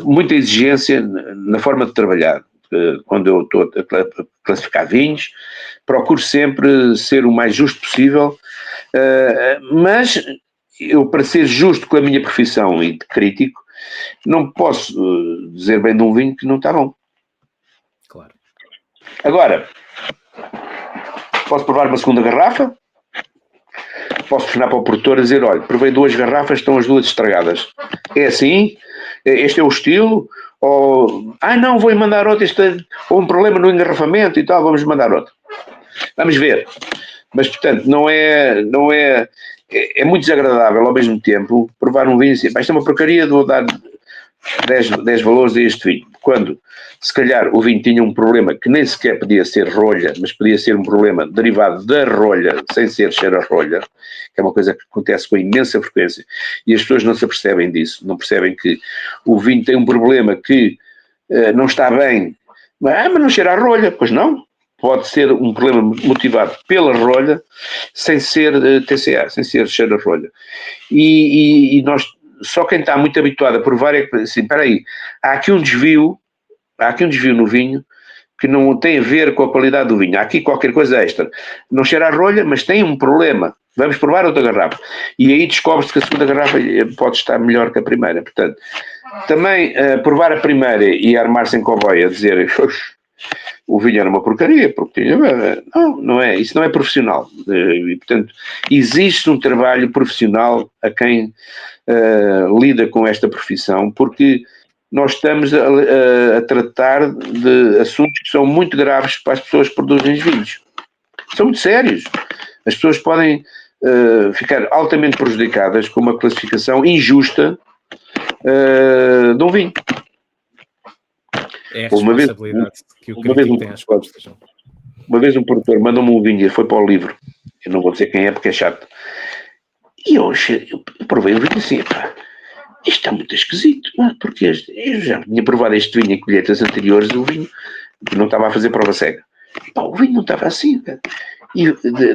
muita exigência na forma de trabalhar. Quando eu estou a classificar vinhos, procuro sempre ser o mais justo possível, mas eu, para ser justo com a minha profissão e de crítico, não posso dizer bem de um vinho que não está bom. Claro. Agora, posso provar uma segunda garrafa, posso telefonar para o produtor e dizer, olha, provei 2 garrafas, estão as 2 estragadas. É assim? Este é o estilo? Ou, não, vou mandar outra, houve um problema no engarrafamento e tal, vamos mandar outra. Vamos ver. Mas, portanto, é muito desagradável ao mesmo tempo provar um vinho e dizer, isto é uma porcaria, vou dar 10 valores a este vinho. Quando, se calhar, o vinho tinha um problema que nem sequer podia ser rolha, mas podia ser um problema derivado da rolha, sem ser cheiro a rolha, que é uma coisa que acontece com imensa frequência, e as pessoas não se apercebem disso, não percebem que o vinho tem um problema que não está bem, mas não cheira a rolha, pois não. Pode ser um problema motivado pela rolha, sem ser TCA, sem ser cheiro a rolha. E nós, só quem está muito habituado a provar é que, assim, espera aí, há aqui um desvio no vinho que não tem a ver com a qualidade do vinho. Há aqui qualquer coisa extra. Não cheira a rolha, mas tem um problema. Vamos provar outra garrafa. E aí descobre-se que a segunda garrafa pode estar melhor que a primeira. Portanto, também provar a primeira e armar-se em cowboy a dizer o vinho era uma porcaria, porque não é, isso não é profissional. E, portanto, existe um trabalho profissional a quem lida com esta profissão, porque nós estamos a tratar de assuntos que são muito graves para as pessoas que produzem os vinhos. São muito sérios. As pessoas podem ficar altamente prejudicadas com uma classificação injusta de um vinho. É a responsabilidade que o crítico tem às costas. Uma vez um produtor mandou-me um vinho e foi para o livro. Eu não vou dizer quem é porque é chato. E eu provei o vinho assim, isto está muito esquisito, porque eu já tinha provado este vinho em colheitas anteriores, o vinho que não estava a fazer prova cega. O vinho não estava assim, cara. E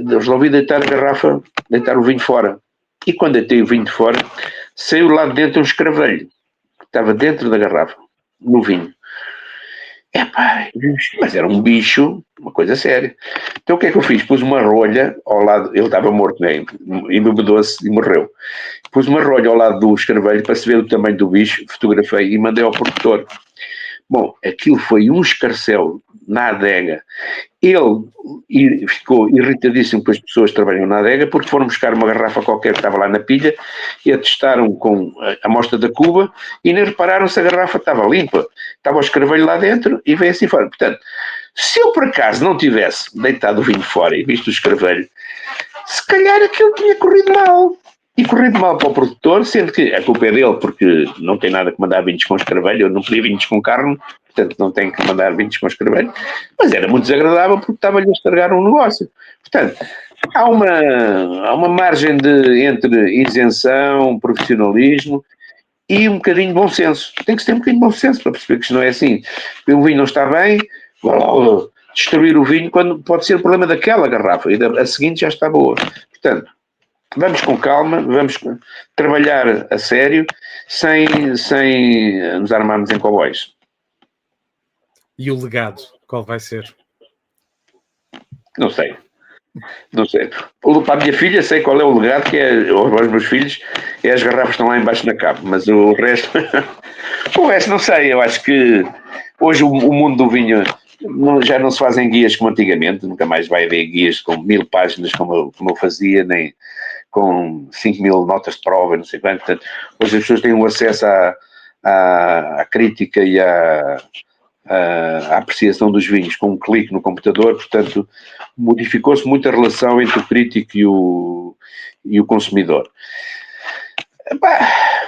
resolvi deitar o vinho fora. E quando deitei o vinho de fora, saiu lá de dentro um escravelho, que estava dentro da garrafa, no vinho. Mas era um bicho, uma coisa séria. Então o que é que eu fiz? Pus uma rolha ao lado, ele estava morto, né? Embebedou-se e morreu. Pus uma rolha ao lado do escravelho para se ver o tamanho do bicho, fotografei e mandei ao produtor. Bom, aquilo foi um escarcéu na adega. Ele ficou irritadíssimo com as pessoas que trabalham na adega porque foram buscar uma garrafa qualquer que estava lá na pilha e a testaram com a amostra da cuba e nem repararam se a garrafa estava limpa. Estava o escravelho lá dentro e veio assim fora. Portanto, se eu por acaso não tivesse deitado o vinho fora e visto o escravelho, se calhar aquilo tinha corrido mal. E corrido mal para o produtor, sendo que a culpa é dele, porque não tem nada que mandar vinhos com escravelho, eu não pedi vinhos com carne, portanto não tenho que mandar vinhos com escravelho, mas era muito desagradável porque estava-lhe a estragar um negócio. Portanto, há uma margem entre isenção, profissionalismo e um bocadinho de bom senso. Tem que ter um bocadinho de bom senso para perceber que isto não é assim. O vinho não está bem, destruir o vinho quando pode ser o problema daquela garrafa e a seguinte já está boa. Portanto, vamos com calma, vamos trabalhar a sério, sem nos armarmos em cowboys. E o legado, qual vai ser? Não sei. Para a minha filha sei qual é o legado, que é, aos meus filhos, é as garrafas que estão lá embaixo na capa, mas o resto não sei. Eu acho que hoje o mundo do vinho já não se fazem guias como antigamente, nunca mais vai haver guias com 1000 páginas como eu fazia, nem com 5.000 notas de prova, não sei quanto. Portanto, hoje as pessoas têm um acesso à crítica e à apreciação dos vinhos com um clique no computador, portanto, modificou-se muito a relação entre o crítico e o consumidor.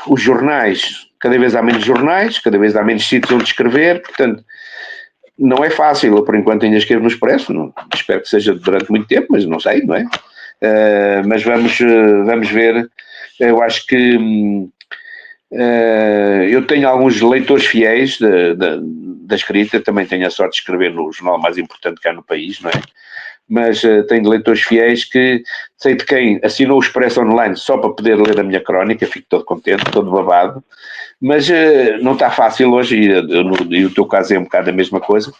Os jornais, cada vez há menos jornais, cada vez há menos sítios onde escrever, portanto, não é fácil. Eu, por enquanto, ainda escrevo no Expresso, não, espero que seja durante muito tempo, mas não sei, não é? Mas vamos ver. Eu acho que eu tenho alguns leitores fiéis da escrita, também tenho a sorte de escrever no jornal mais importante que há no país, não é? Mas tenho leitores fiéis que sei de quem assinou o Expresso Online só para poder ler a minha crónica, fico todo contente, todo babado, mas não está fácil hoje, e o teu caso é um bocado a mesma coisa,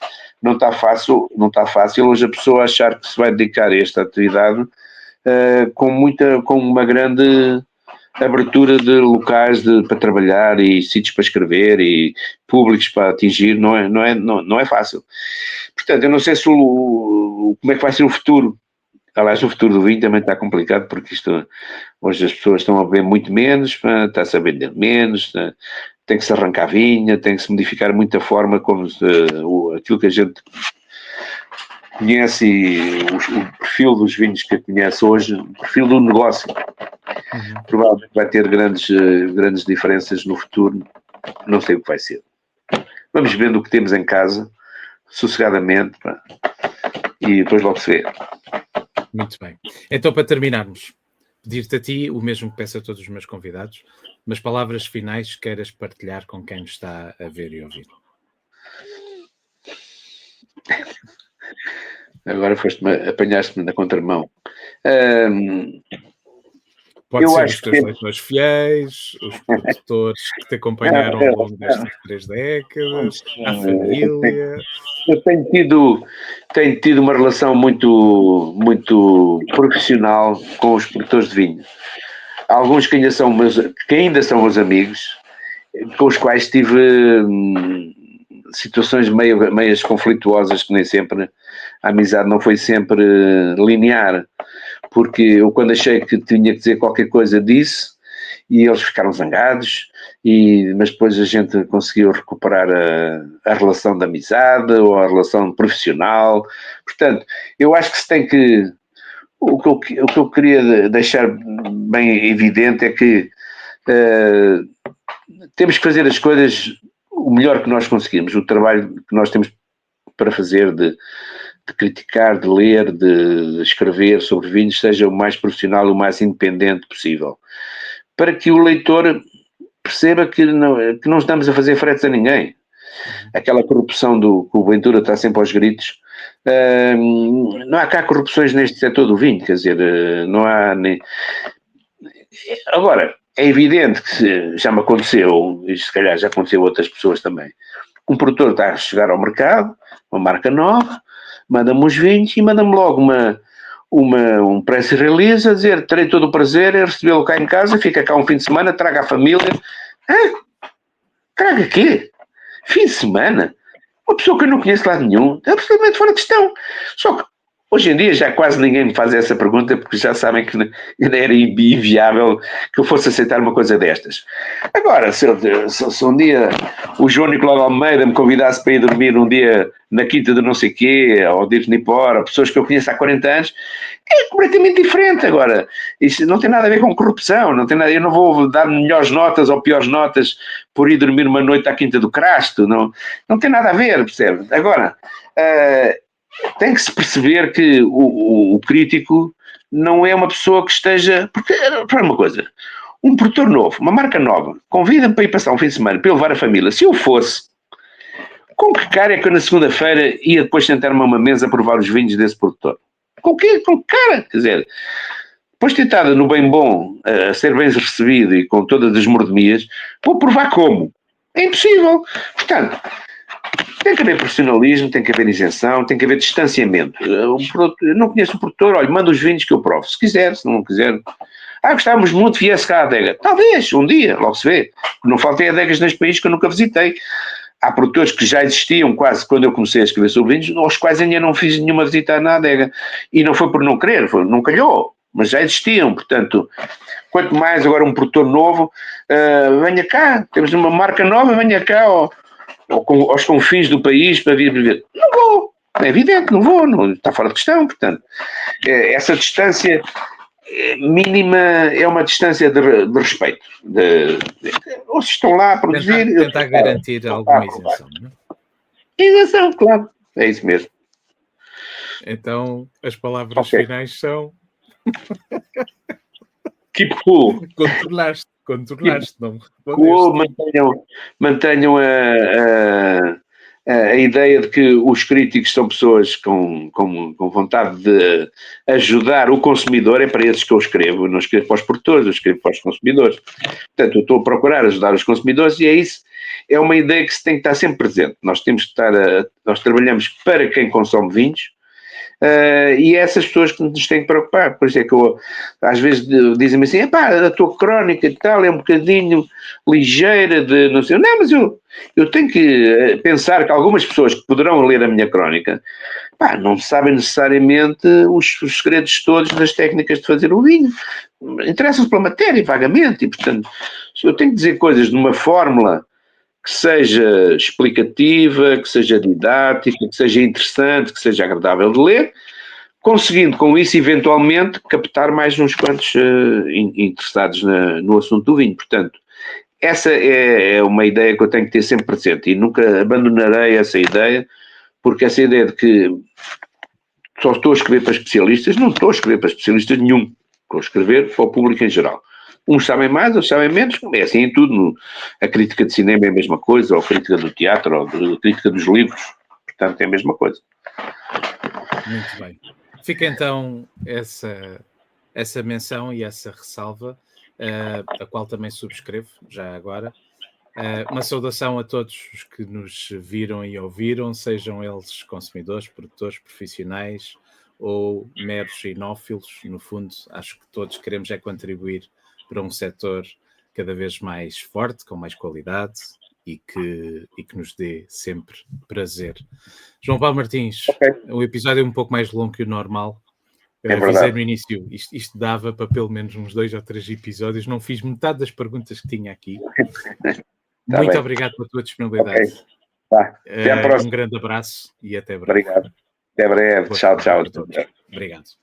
não está fácil hoje a pessoa achar que se vai dedicar a esta atividade com uma grande abertura de locais para trabalhar e sítios para escrever e públicos para atingir, não é fácil. Portanto, eu não sei como é que vai ser o futuro. Aliás, o futuro do vinho também está complicado, porque hoje as pessoas estão a beber muito menos, está-se a vender menos, tem que se arrancar vinha, tem que se modificar muito a forma como aquilo que a gente conhece e o perfil dos vinhos que conhece hoje, o perfil do negócio. Provavelmente vai ter grandes diferenças no futuro, não sei o que vai ser. Vamos vendo o que temos em casa, sossegadamente, e depois logo se vê. Muito bem. Então, para terminarmos, pedir-te a ti o mesmo que peço a todos os meus convidados, mas palavras finais queiras partilhar com quem nos está a ver e ouvir. Agora apanhaste-me na contramão. Pode ser os teus leitores fiéis, os produtores que te acompanharam ao longo destas 3 décadas, a família. Eu tenho tido uma relação muito, muito profissional com os produtores de vinho. Alguns que ainda são meus amigos, com os quais tive situações meias conflituosas, que nem sempre a amizade não foi sempre linear, porque eu, quando achei que tinha que dizer qualquer coisa, disse, e eles ficaram zangados, mas depois a gente conseguiu recuperar a relação de amizade ou a relação profissional. Portanto, eu acho que se tem que... O que eu queria deixar bem evidente é que temos que fazer as coisas o melhor que nós conseguimos. O trabalho que nós temos para fazer de criticar, de ler, de escrever sobre vinhos, seja o mais profissional, o mais independente possível. Para que o leitor perceba que não estamos a fazer fretes a ninguém. Aquela corrupção que o Ventura está sempre aos gritos. Não há cá corrupções neste setor do vinho, quer dizer, não há nem... Agora, é evidente que já me aconteceu, e se calhar já aconteceu a outras pessoas também, um produtor está a chegar ao mercado, uma marca nova, manda-me os vinhos e manda-me logo um press release a dizer: terei todo o prazer em recebê-lo cá em casa, fica cá um fim de semana, traga a família. Traga quê? Fim de semana? Uma pessoa que eu não conheço de lado nenhum, é absolutamente fora de questão. Só que hoje em dia já quase ninguém me faz essa pergunta, porque já sabem que era inviável que eu fosse aceitar uma coisa destas. Agora, se um dia o João Nicolau Almeida me convidasse para ir dormir um dia na quinta de não sei quê, ou de Nipora, pessoas que eu conheço há 40 anos, é completamente diferente. Agora, isso não tem nada a ver com corrupção, não tem nada, eu não vou dar melhores notas ou piores notas por ir dormir uma noite à Quinta do Crasto, não tem nada a ver, percebe? Agora, tem que se perceber que o crítico não é uma pessoa que esteja... Porque, para uma coisa, um produtor novo, uma marca nova, convida-me para ir passar um fim de semana, para eu levar a família. Se eu fosse, com que cara é que eu na segunda-feira ia depois sentar-me a uma mesa a provar os vinhos desse produtor? Com que cara? Quer dizer, depois de ter estado no bem bom, a ser bem recebido e com todas as mordomias, vou provar como? É impossível. Portanto, tem que haver profissionalismo, tem que haver isenção, tem que haver distanciamento. Eu não conheço o produtor, olha, manda os vinhos que eu provo. Se quiser, se não quiser. Gostávamos muito que viesse cá a adega. Talvez, um dia, logo se vê. Não faltem adegas neste país que eu nunca visitei. Há produtores que já existiam quase quando eu comecei a escrever sobre vinhos, aos quais ainda não fiz nenhuma visita na adega. E não foi por não querer, não calhou. mas já existiam, portanto, quanto mais agora um produtor novo, venha cá, temos uma marca nova, venha cá aos confins do país para vir beber. Não vou, é evidente, não vou, não, está fora de questão, portanto, essa distância mínima é uma distância de respeito. Ou se estão lá a produzir... Tentar garantir alguma isenção, não é? Isenção, claro, é isso mesmo. Então, as palavras finais são... Keep cool. Contornaste, não me Cool, mantenham a ideia de que os críticos são pessoas com vontade de ajudar o consumidor. É para esses que eu escrevo. Eu não escrevo para os produtores, eu escrevo para os consumidores. Portanto, eu estou a procurar ajudar os consumidores e é isso. É uma ideia que se tem que estar sempre presente. Nós temos que nós trabalhamos para quem consome vinhos. E é essas pessoas que nos têm que preocupar. Por isso é que às vezes dizem-me assim, a tua crónica e tal é um bocadinho ligeira de não sei, não, mas eu tenho que pensar que algumas pessoas que poderão ler a minha crónica não sabem necessariamente os segredos todos das técnicas de fazer o vinho, interessam-se pela matéria vagamente, e portanto se eu tenho que dizer coisas de uma fórmula que seja explicativa, que seja didática, que seja interessante, que seja agradável de ler, conseguindo com isso eventualmente captar mais uns quantos interessados no assunto do vinho. Portanto, essa é uma ideia que eu tenho que ter sempre presente e nunca abandonarei essa ideia, porque essa ideia de que só estou a escrever para especialistas, não estou a escrever para especialistas nenhum, estou a escrever para o público em geral. Uns sabem mais, outros sabem menos, é assim em tudo. A crítica de cinema é a mesma coisa, ou a crítica do teatro, ou a crítica dos livros. Portanto, é a mesma coisa. Muito bem. Fica então essa menção e essa ressalva, a qual também subscrevo, já agora. Uma saudação a todos os que nos viram e ouviram, sejam eles consumidores, produtores, profissionais ou meros inófilos. No fundo, acho que todos queremos contribuir para um setor cada vez mais forte, com mais qualidade e que nos dê sempre prazer. João Paulo Martins, um episódio um pouco mais longo que o normal. Avisei no início, isto dava para pelo menos uns 2 ou 3 episódios, não fiz metade das perguntas que tinha aqui. Muito obrigado pela tua disponibilidade. Até à próxima. Um grande abraço e até breve. Obrigado. Até breve. Tchau. Obrigado.